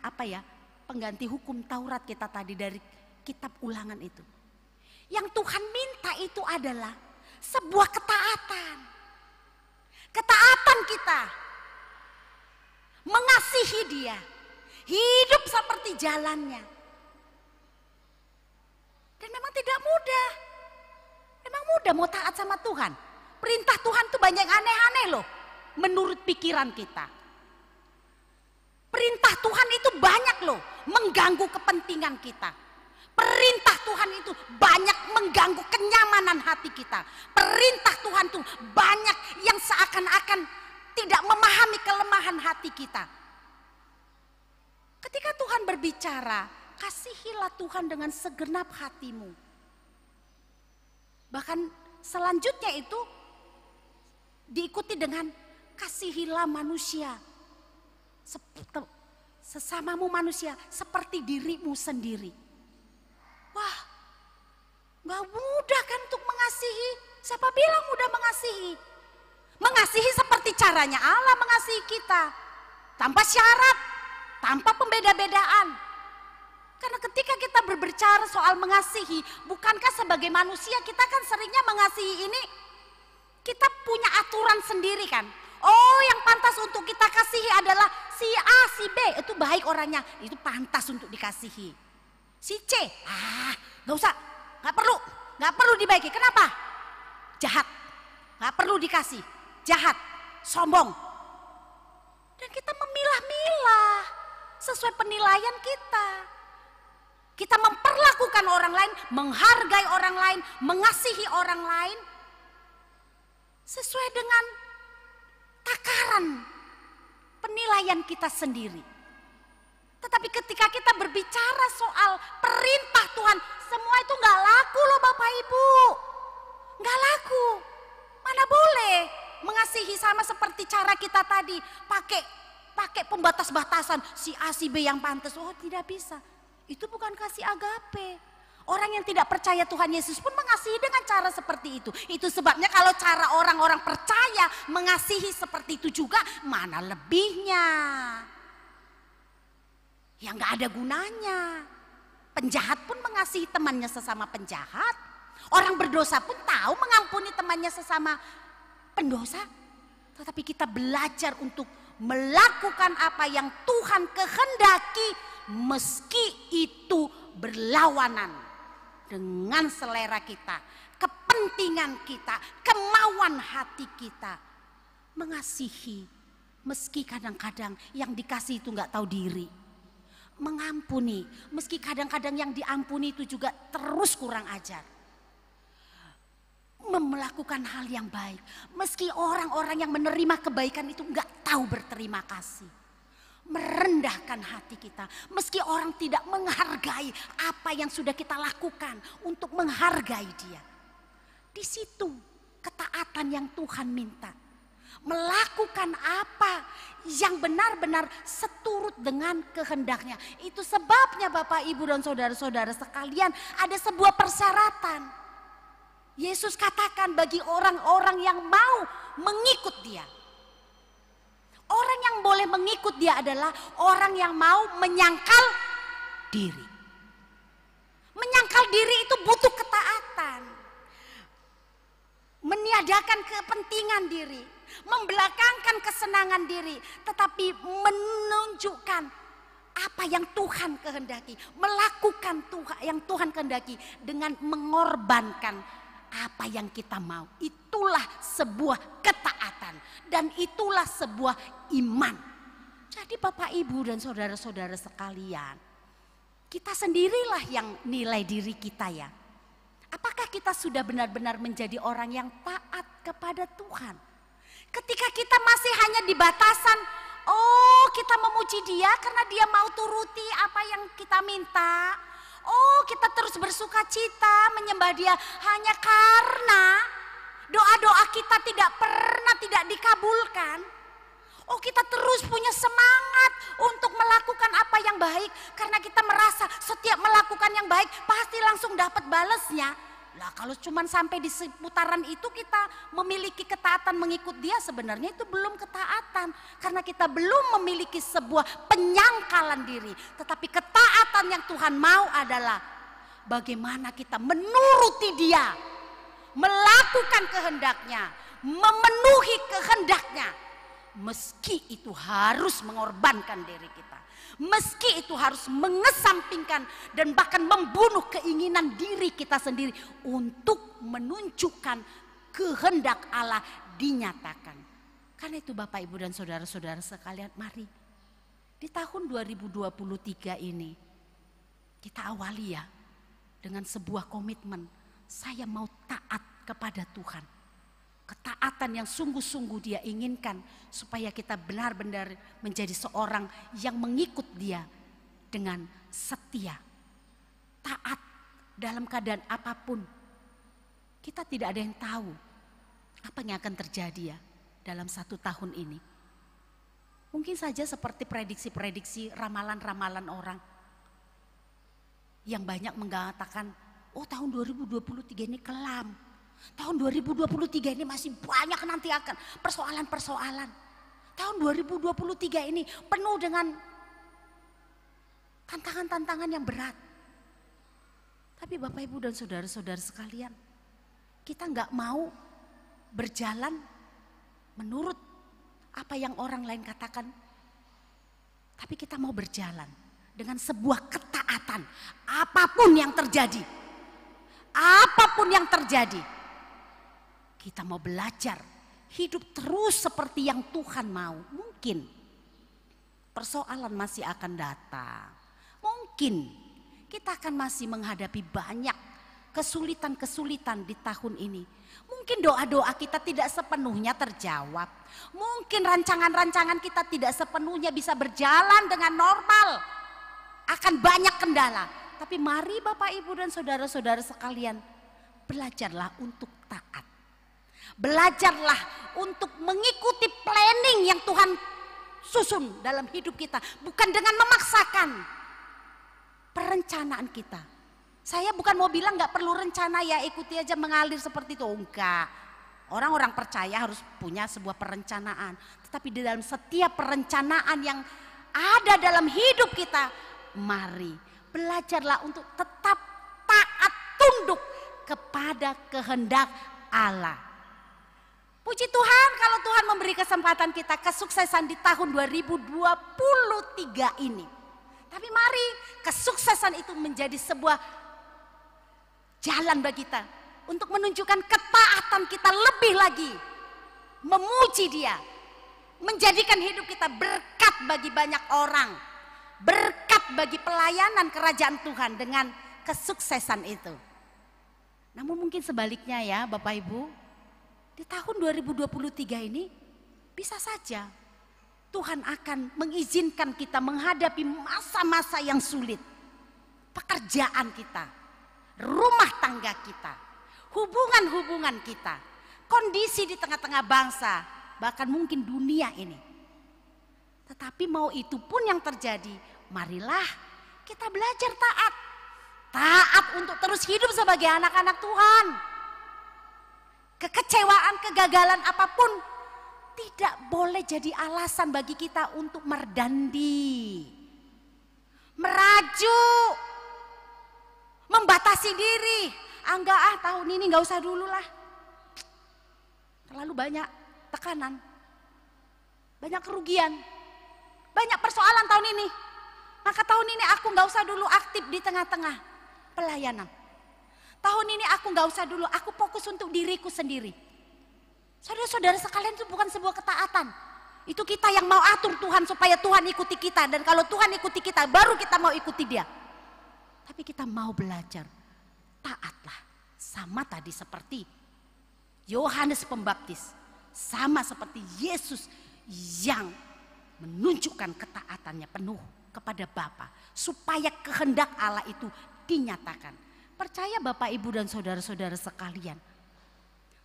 pengganti hukum Taurat kita tadi dari kitab Ulangan itu. Yang Tuhan minta itu adalah sebuah ketaatan. Ketaatan kita mengasihi dia, hidup seperti jalannya. Dan memang tidak mudah. Memang mudah mau taat sama Tuhan. Perintah Tuhan tuh banyak aneh-aneh loh menurut pikiran kita. Perintah Tuhan itu banyak loh mengganggu kepentingan kita. Perintah Tuhan itu banyak mengganggu kenyamanan hati kita. Perintah Tuhan tuh banyak yang seakan-akan tidak memahami kelemahan hati kita. Ketika Tuhan berbicara, kasihilah Tuhan dengan segenap hatimu. Bahkan selanjutnya itu diikuti dengan kasihilah manusia. Sesamamu manusia seperti dirimu sendiri. Wah, gak mudah kan untuk mengasihi. Siapa bilang mudah mengasihi? Mengasihi seperti caranya Allah mengasihi kita. Tanpa syarat, tanpa pembeda-bedaan. Karena ketika kita berbicara soal mengasihi, bukankah sebagai manusia kita kan seringnya mengasihi ini, kita punya aturan sendiri kan. Oh, yang pantas untuk kita kasihi adalah si A, si B, itu baik orangnya, itu pantas untuk dikasihi. Si C, gak usah, gak perlu dibaiki. Kenapa? Jahat, gak perlu dikasih, jahat, sombong. Dan kita memilah-milah sesuai penilaian kita. Kita memperlakukan orang lain, menghargai orang lain, mengasihi orang lain sesuai dengan takaran penilaian kita sendiri. Tetapi ketika kita berbicara soal perintah Tuhan, semua itu gak laku loh Bapak Ibu. Gak laku. Mana boleh mengasihi sama seperti cara kita tadi. Pakai pembatas-batasan si A, si B yang pantas. Oh, tidak bisa. Itu bukan kasih agape. Orang yang tidak percaya Tuhan Yesus pun mengasihi dengan cara seperti itu. Itu sebabnya kalau cara orang-orang percaya mengasihi seperti itu juga, mana lebihnya. Yang gak ada gunanya. Penjahat pun mengasihi temannya sesama penjahat. Orang berdosa pun tahu mengampuni temannya sesama pendosa. Tetapi kita belajar untuk melakukan apa yang Tuhan kehendaki, meski itu berlawanan dengan selera kita, kepentingan kita, kemauan hati kita. Mengasihi meski kadang-kadang yang dikasih itu gak tahu diri. Mengampuni meski kadang-kadang yang diampuni itu juga terus kurang ajar. Melakukan hal yang baik meski orang-orang yang menerima kebaikan itu enggak tahu berterima kasih. Merendahkan hati kita meski orang tidak menghargai apa yang sudah kita lakukan untuk menghargai dia. Di situ ketaatan yang Tuhan minta. Melakukan apa yang benar-benar seturut dengan kehendaknya. Itu sebabnya Bapak, Ibu dan saudara-saudara sekalian, ada sebuah persyaratan. Yesus katakan bagi orang-orang yang mau mengikut dia. Orang yang boleh mengikut dia adalah orang yang mau menyangkal diri. Menyangkal diri itu butuh ketaatan. Meniadakan kepentingan diri. Membelakangkan kesenangan diri, tetapi menunjukkan apa yang Tuhan kehendaki, melakukan yang Tuhan kehendaki dengan mengorbankan apa yang kita mau. Itulah sebuah ketaatan dan itulah sebuah iman. Jadi Bapak, Ibu dan saudara-saudara sekalian, kita sendirilah yang nilai diri kita ya. Apakah kita sudah benar-benar menjadi orang yang taat kepada Tuhan? Ketika kita masih hanya di batasan, oh kita memuji dia karena dia mau turuti apa yang kita minta. Oh kita terus bersuka cita menyembah dia hanya karena doa-doa kita tidak pernah tidak dikabulkan. Oh kita terus punya semangat untuk melakukan apa yang baik karena kita merasa setiap melakukan yang baik pasti langsung dapat balasnya. Lah kalau cuma sampai di seputaran itu kita memiliki ketaatan mengikut dia, sebenarnya itu belum ketaatan. Karena kita belum memiliki sebuah penyangkalan diri. Tetapi ketaatan yang Tuhan mau adalah bagaimana kita menuruti dia. melakukan kehendaknya, memenuhi kehendaknya. Meski itu harus mengorbankan diri kita, meski itu harus mengesampingkan dan bahkan membunuh keinginan diri kita sendiri untuk menunjukkan kehendak Allah dinyatakan. Karena itu Bapak Ibu dan saudara-saudara sekalian, mari di tahun 2023 ini kita awali ya dengan sebuah komitmen. Saya mau taat kepada Tuhan. Ketaatan yang sungguh-sungguh Dia inginkan supaya kita benar-benar menjadi seorang yang mengikut Dia dengan setia. Taat dalam keadaan apapun. Kita tidak ada yang tahu apa yang akan terjadi ya dalam 1 tahun ini. Mungkin saja seperti prediksi-prediksi ramalan-ramalan orang yang banyak mengatakan, oh tahun 2023 ini kelam. Tahun 2023 ini masih banyak nanti akan persoalan-persoalan. Tahun 2023 ini penuh dengan tantangan-tantangan yang berat. Tapi Bapak Ibu dan saudara-saudara sekalian, kita nggak mau berjalan menurut apa yang orang lain katakan. Tapi kita mau berjalan dengan sebuah ketaatan. Apapun yang terjadi. Apapun yang terjadi. Kita mau belajar hidup terus seperti yang Tuhan mau. Mungkin persoalan masih akan datang. Mungkin kita akan masih menghadapi banyak kesulitan-kesulitan di tahun ini. Mungkin doa-doa kita tidak sepenuhnya terjawab. Mungkin rancangan-rancangan kita tidak sepenuhnya bisa berjalan dengan normal. Akan banyak kendala. Tapi mari Bapak Ibu dan saudara-saudara sekalian, belajarlah untuk taat. Belajarlah untuk mengikuti planning yang Tuhan susun dalam hidup kita. Bukan dengan memaksakan perencanaan kita. Saya bukan mau bilang gak perlu rencana ya, ikuti aja mengalir seperti itu. Enggak. Orang-orang percaya harus punya sebuah perencanaan. Tetapi di dalam setiap perencanaan yang ada dalam hidup kita, mari belajarlah untuk tetap taat tunduk kepada kehendak Allah. Puji Tuhan kalau Tuhan memberi kesempatan kita kesuksesan di tahun 2023 ini. Tapi mari kesuksesan itu menjadi sebuah jalan bagi kita. Untuk menunjukkan ketaatan kita lebih lagi. Memuji Dia. Menjadikan hidup kita berkat bagi banyak orang. Berkat bagi pelayanan kerajaan Tuhan dengan kesuksesan itu. Namun mungkin sebaliknya ya Bapak Ibu. Di tahun 2023 ini bisa saja Tuhan akan mengizinkan kita menghadapi masa-masa yang sulit. Pekerjaan kita, rumah tangga kita, hubungan-hubungan kita, kondisi di tengah-tengah bangsa, bahkan mungkin dunia ini. Tetapi mau itu pun yang terjadi, marilah kita belajar taat. Taat untuk terus hidup sebagai anak-anak Tuhan. Kekecewaan, kegagalan apapun tidak boleh jadi alasan bagi kita untuk merdandi, merajuk, membatasi diri. Enggak tahun ini nggak usah dulu lah. Terlalu banyak tekanan, banyak kerugian, banyak persoalan tahun ini. Maka tahun ini aku nggak usah dulu aktif di tengah-tengah pelayanan. Tahun ini aku nggak usah dulu, aku fokus untuk diriku sendiri. Saudara-saudara sekalian, itu bukan sebuah ketaatan. Itu kita yang mau atur Tuhan supaya Tuhan ikuti kita. Dan kalau Tuhan ikuti kita, baru kita mau ikuti Dia. Tapi kita mau belajar, taatlah. Sama tadi seperti Yohanes Pembaptis. Sama seperti Yesus yang menunjukkan ketaatannya penuh kepada Bapa. Supaya kehendak Allah itu dinyatakan. Percaya Bapak, Ibu, dan saudara-saudara sekalian,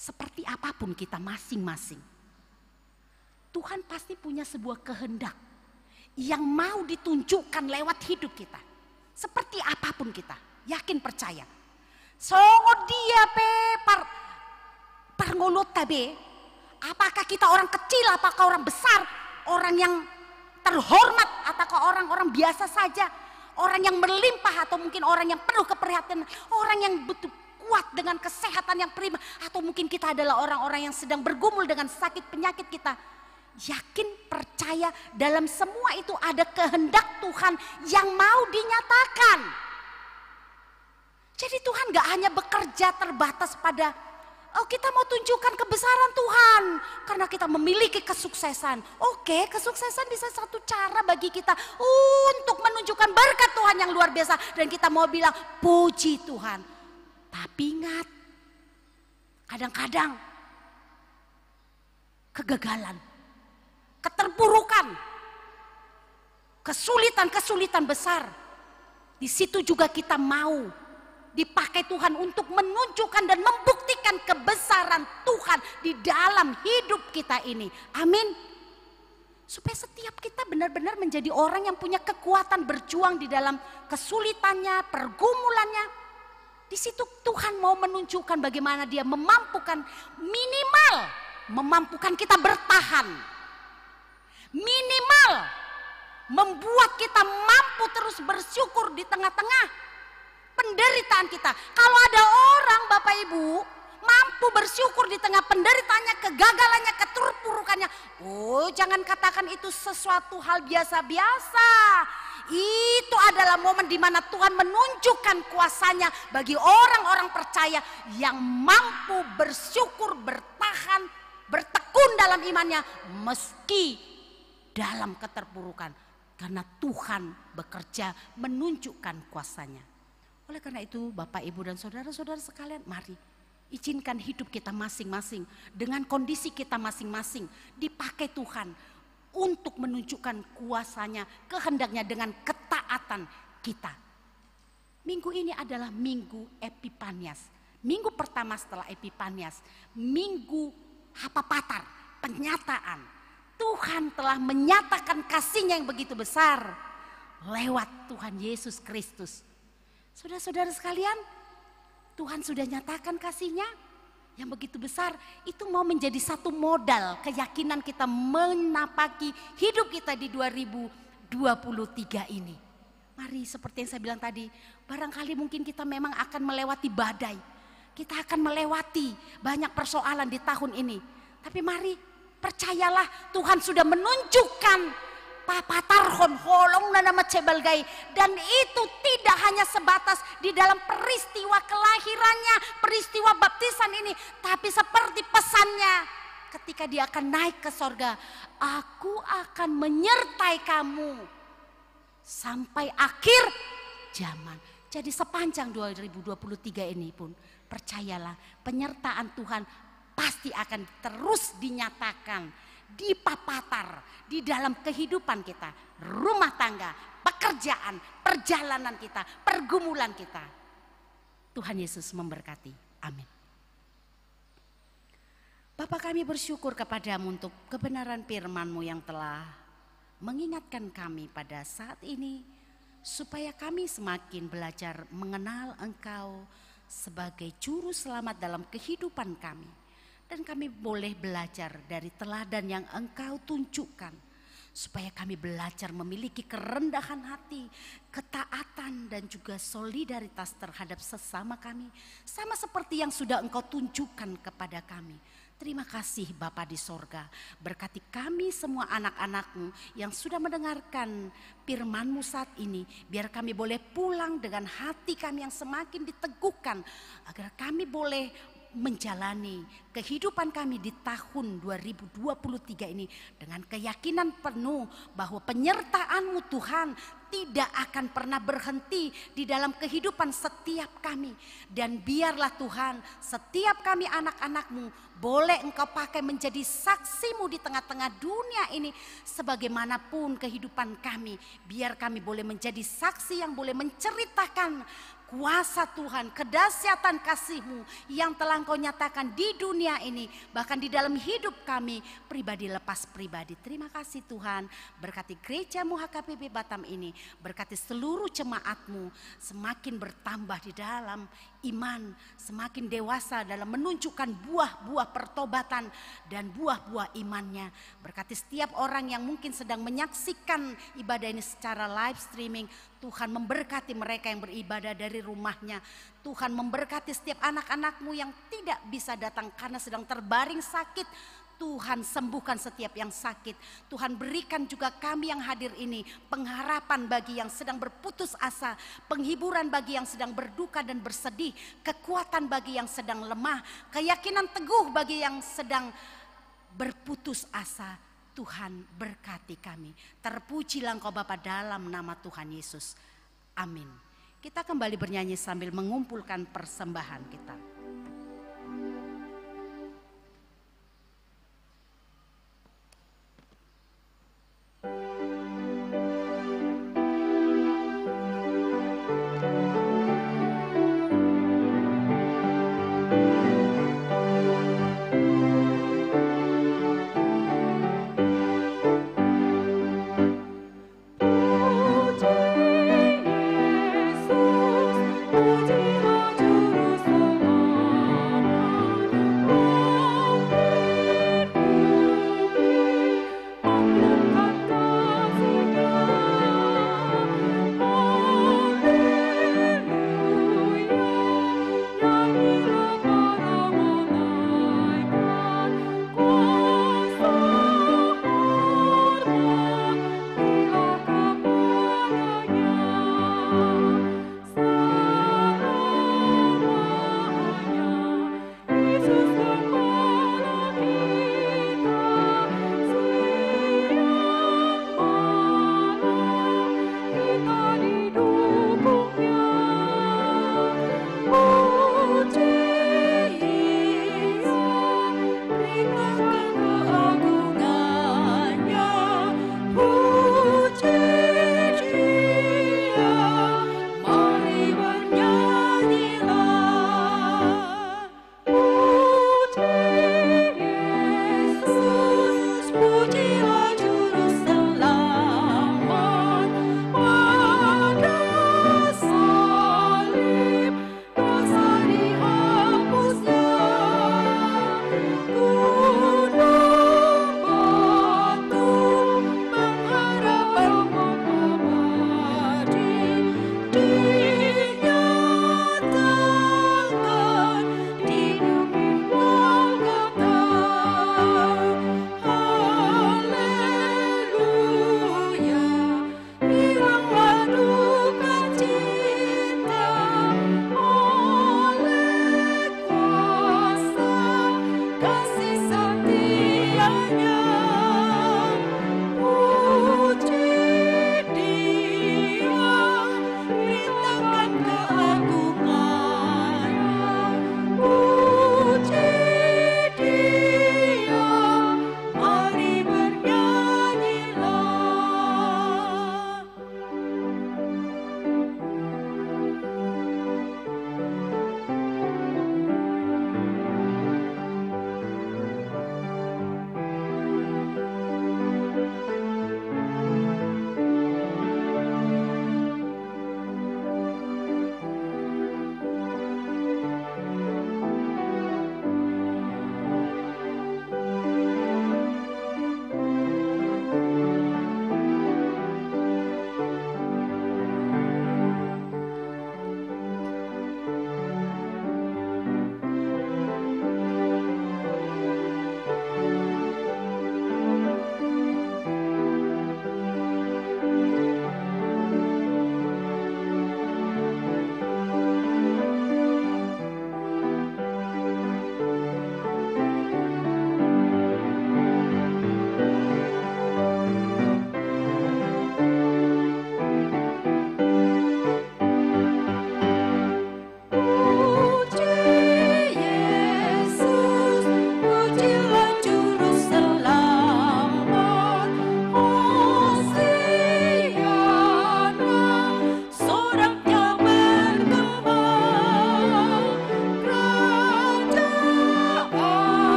seperti apapun kita masing-masing, Tuhan pasti punya sebuah kehendak yang mau ditunjukkan lewat hidup kita. Seperti apapun kita, yakin percaya. Songo dia parngolot tabe, apakah kita orang kecil, apakah orang besar, orang yang terhormat, ataukah orang-orang biasa saja, orang yang berlimpah atau mungkin orang yang penuh keprihatinan, orang yang betul kuat dengan kesehatan yang prima. Atau mungkin kita adalah orang-orang yang sedang bergumul dengan sakit penyakit kita. Yakin, percaya dalam semua itu ada kehendak Tuhan yang mau dinyatakan. Jadi Tuhan gak hanya bekerja terbatas pada kita mau tunjukkan kebesaran Tuhan karena kita memiliki kesuksesan. Oke, kesuksesan bisa satu cara bagi kita untuk menunjukkan berkat Tuhan yang luar biasa. Dan kita mau bilang puji Tuhan. Tapi ingat, kadang-kadang kegagalan, keterpurukan, kesulitan-kesulitan besar. Di situ juga kita mau dipakai Tuhan untuk menunjukkan dan membuktikan kebesaran Tuhan di dalam hidup kita ini. Amin. Supaya setiap kita benar-benar menjadi orang yang punya kekuatan berjuang di dalam kesulitannya, pergumulannya. Di situ Tuhan mau menunjukkan bagaimana Dia memampukan, minimal memampukan kita bertahan. Minimal membuat kita mampu terus bersyukur di tengah-tengah penderitaan kita. Kalau ada orang Bapak Ibu mampu bersyukur di tengah penderitaannya, kegagalannya, keterpurukannya, jangan katakan itu sesuatu hal biasa-biasa. Itu adalah momen di mana Tuhan menunjukkan kuasanya bagi orang-orang percaya yang mampu bersyukur, bertahan, bertekun dalam imannya meski dalam keterpurukan. Karena Tuhan bekerja menunjukkan kuasanya. Oleh karena itu Bapak, Ibu dan saudara-saudara sekalian, mari izinkan hidup kita masing-masing dengan kondisi kita masing-masing dipakai Tuhan untuk menunjukkan kuasanya, kehendaknya dengan ketaatan kita. Minggu ini adalah Minggu Epifanias. Minggu pertama setelah Epifanias, Minggu Hapapatar, penyataan. Tuhan telah menyatakan kasih-Nya yang begitu besar lewat Tuhan Yesus Kristus. Saudara-saudara sekalian, Tuhan sudah nyatakan kasih-Nya yang begitu besar. Itu mau menjadi satu modal keyakinan kita menapaki hidup kita di 2023 ini. Mari seperti yang saya bilang tadi, barangkali mungkin kita memang akan melewati badai. Kita akan melewati banyak persoalan di tahun ini. Tapi mari percayalah, Tuhan sudah menunjukkan papatarhon holong na nama cebalgai, dan itu tidak hanya sebatas di dalam peristiwa kelahirannya, peristiwa baptisan ini, tapi seperti pesannya ketika Dia akan naik ke sorga, aku akan menyertai kamu sampai akhir zaman. Jadi sepanjang 2023 ini pun percayalah, penyertaan Tuhan pasti akan terus dinyatakan, dipapatar di dalam kehidupan kita, rumah tangga, pekerjaan, perjalanan kita, pergumulan kita. Tuhan Yesus memberkati. Amin. Bapa, kami bersyukur kepadamu untuk kebenaran firman-Mu yang telah mengingatkan kami pada saat ini, supaya kami semakin belajar mengenal Engkau sebagai juru selamat dalam kehidupan kami. Dan kami boleh belajar dari teladan yang Engkau tunjukkan, supaya kami belajar memiliki kerendahan hati, ketaatan dan juga solidaritas terhadap sesama kami, sama seperti yang sudah Engkau tunjukkan kepada kami. Terima kasih Bapa di sorga, berkati kami semua anak-anak-Mu yang sudah mendengarkan firman-Mu saat ini. Biar kami boleh pulang dengan hati kami yang semakin diteguhkan, agar kami boleh menjalani kehidupan kami di tahun 2023 ini dengan keyakinan penuh bahwa penyertaan-Mu Tuhan tidak akan pernah berhenti di dalam kehidupan setiap kami. Dan biarlah Tuhan, setiap kami anak-anak-Mu boleh Engkau pakai menjadi saksi-Mu di tengah-tengah dunia ini. Sebagaimanapun kehidupan kami, biar kami boleh menjadi saksi yang boleh menceritakan kuasa Tuhan, kedahsyatan kasih-Mu yang telah Engkau nyatakan di dunia ini, bahkan di dalam hidup kami pribadi lepas pribadi. Terima kasih Tuhan, berkati gereja-Mu HKBP Batam ini, berkati seluruh jemaat-Mu semakin bertambah di dalam iman, semakin dewasa dalam menunjukkan buah-buah pertobatan dan buah-buah imannya. Berkati setiap orang yang mungkin sedang menyaksikan ibadah ini secara live streaming, Tuhan memberkati mereka yang beribadah dari rumahnya. Tuhan memberkati setiap anak-anak-Mu yang tidak bisa datang karena sedang terbaring sakit. Tuhan sembuhkan setiap yang sakit. Tuhan berikan juga kami yang hadir ini pengharapan bagi yang sedang berputus asa, penghiburan bagi yang sedang berduka dan bersedih, kekuatan bagi yang sedang lemah, keyakinan teguh bagi yang sedang berputus asa. Tuhan berkati kami. Terpujilah Engkau Bapa dalam nama Tuhan Yesus. Amin. Kita kembali bernyanyi sambil mengumpulkan persembahan kita. Puji Yesus, pujilah Juru Selamat.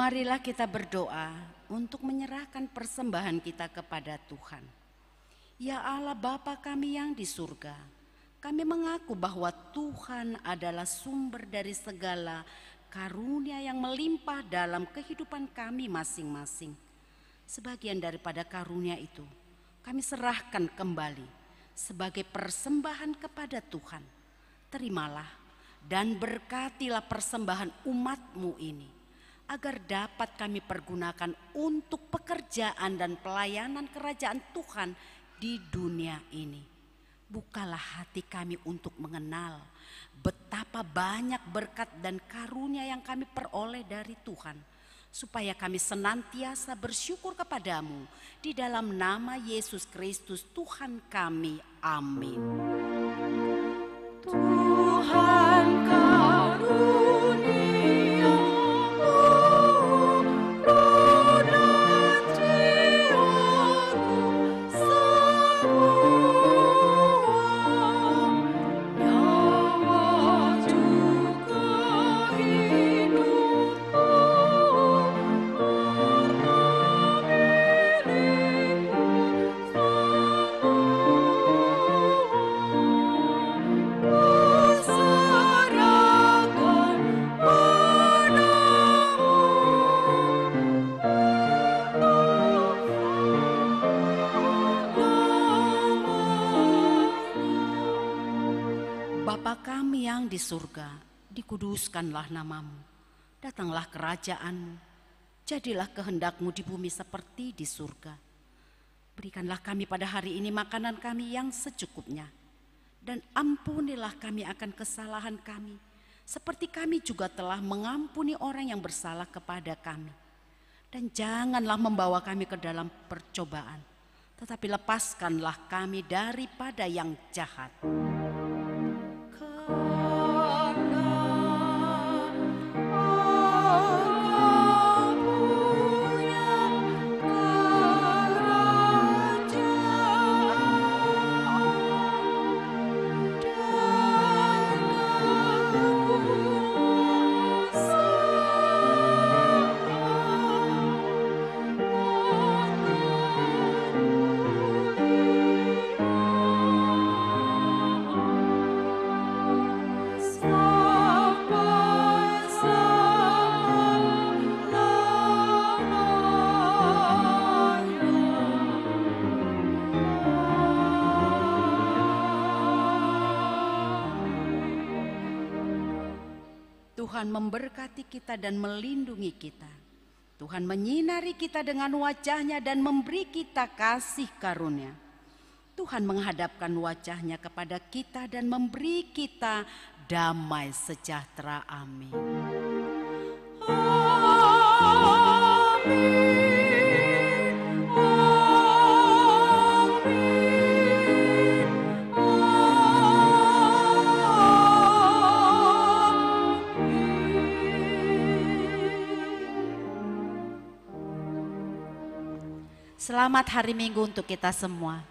Marilah kita berdoa untuk menyerahkan persembahan kita kepada Tuhan. Ya Allah Bapa kami yang di surga, kami mengaku bahwa Tuhan adalah sumber dari segala karunia yang melimpah dalam kehidupan kami masing-masing. Sebagian daripada karunia itu kami serahkan kembali sebagai persembahan kepada Tuhan. Terimalah dan berkatilah persembahan umat-Mu ini, agar dapat kami pergunakan untuk pekerjaan dan pelayanan kerajaan Tuhan di dunia ini. Bukalah hati kami untuk mengenal betapa banyak berkat dan karunia yang kami peroleh dari Tuhan, supaya kami senantiasa bersyukur kepadamu di dalam nama Yesus Kristus Tuhan kami. Amin. Tuhan di surga, dikuduskanlah namamu, datanglah kerajaanmu, jadilah kehendak-Mu di bumi seperti di surga. Berikanlah kami pada hari ini makanan kami yang secukupnya, dan ampunilah kami akan kesalahan kami, seperti kami juga telah mengampuni orang yang bersalah kepada kami. Dan janganlah membawa kami ke dalam percobaan, tetapi lepaskanlah kami daripada yang jahat. Tuhan memberkati kita dan melindungi kita. Tuhan menyinari kita dengan wajah-Nya dan memberi kita kasih karunia. Tuhan menghadapkan wajah-Nya kepada kita dan memberi kita damai sejahtera. Amin. Amin. Selamat hari Minggu untuk kita semua.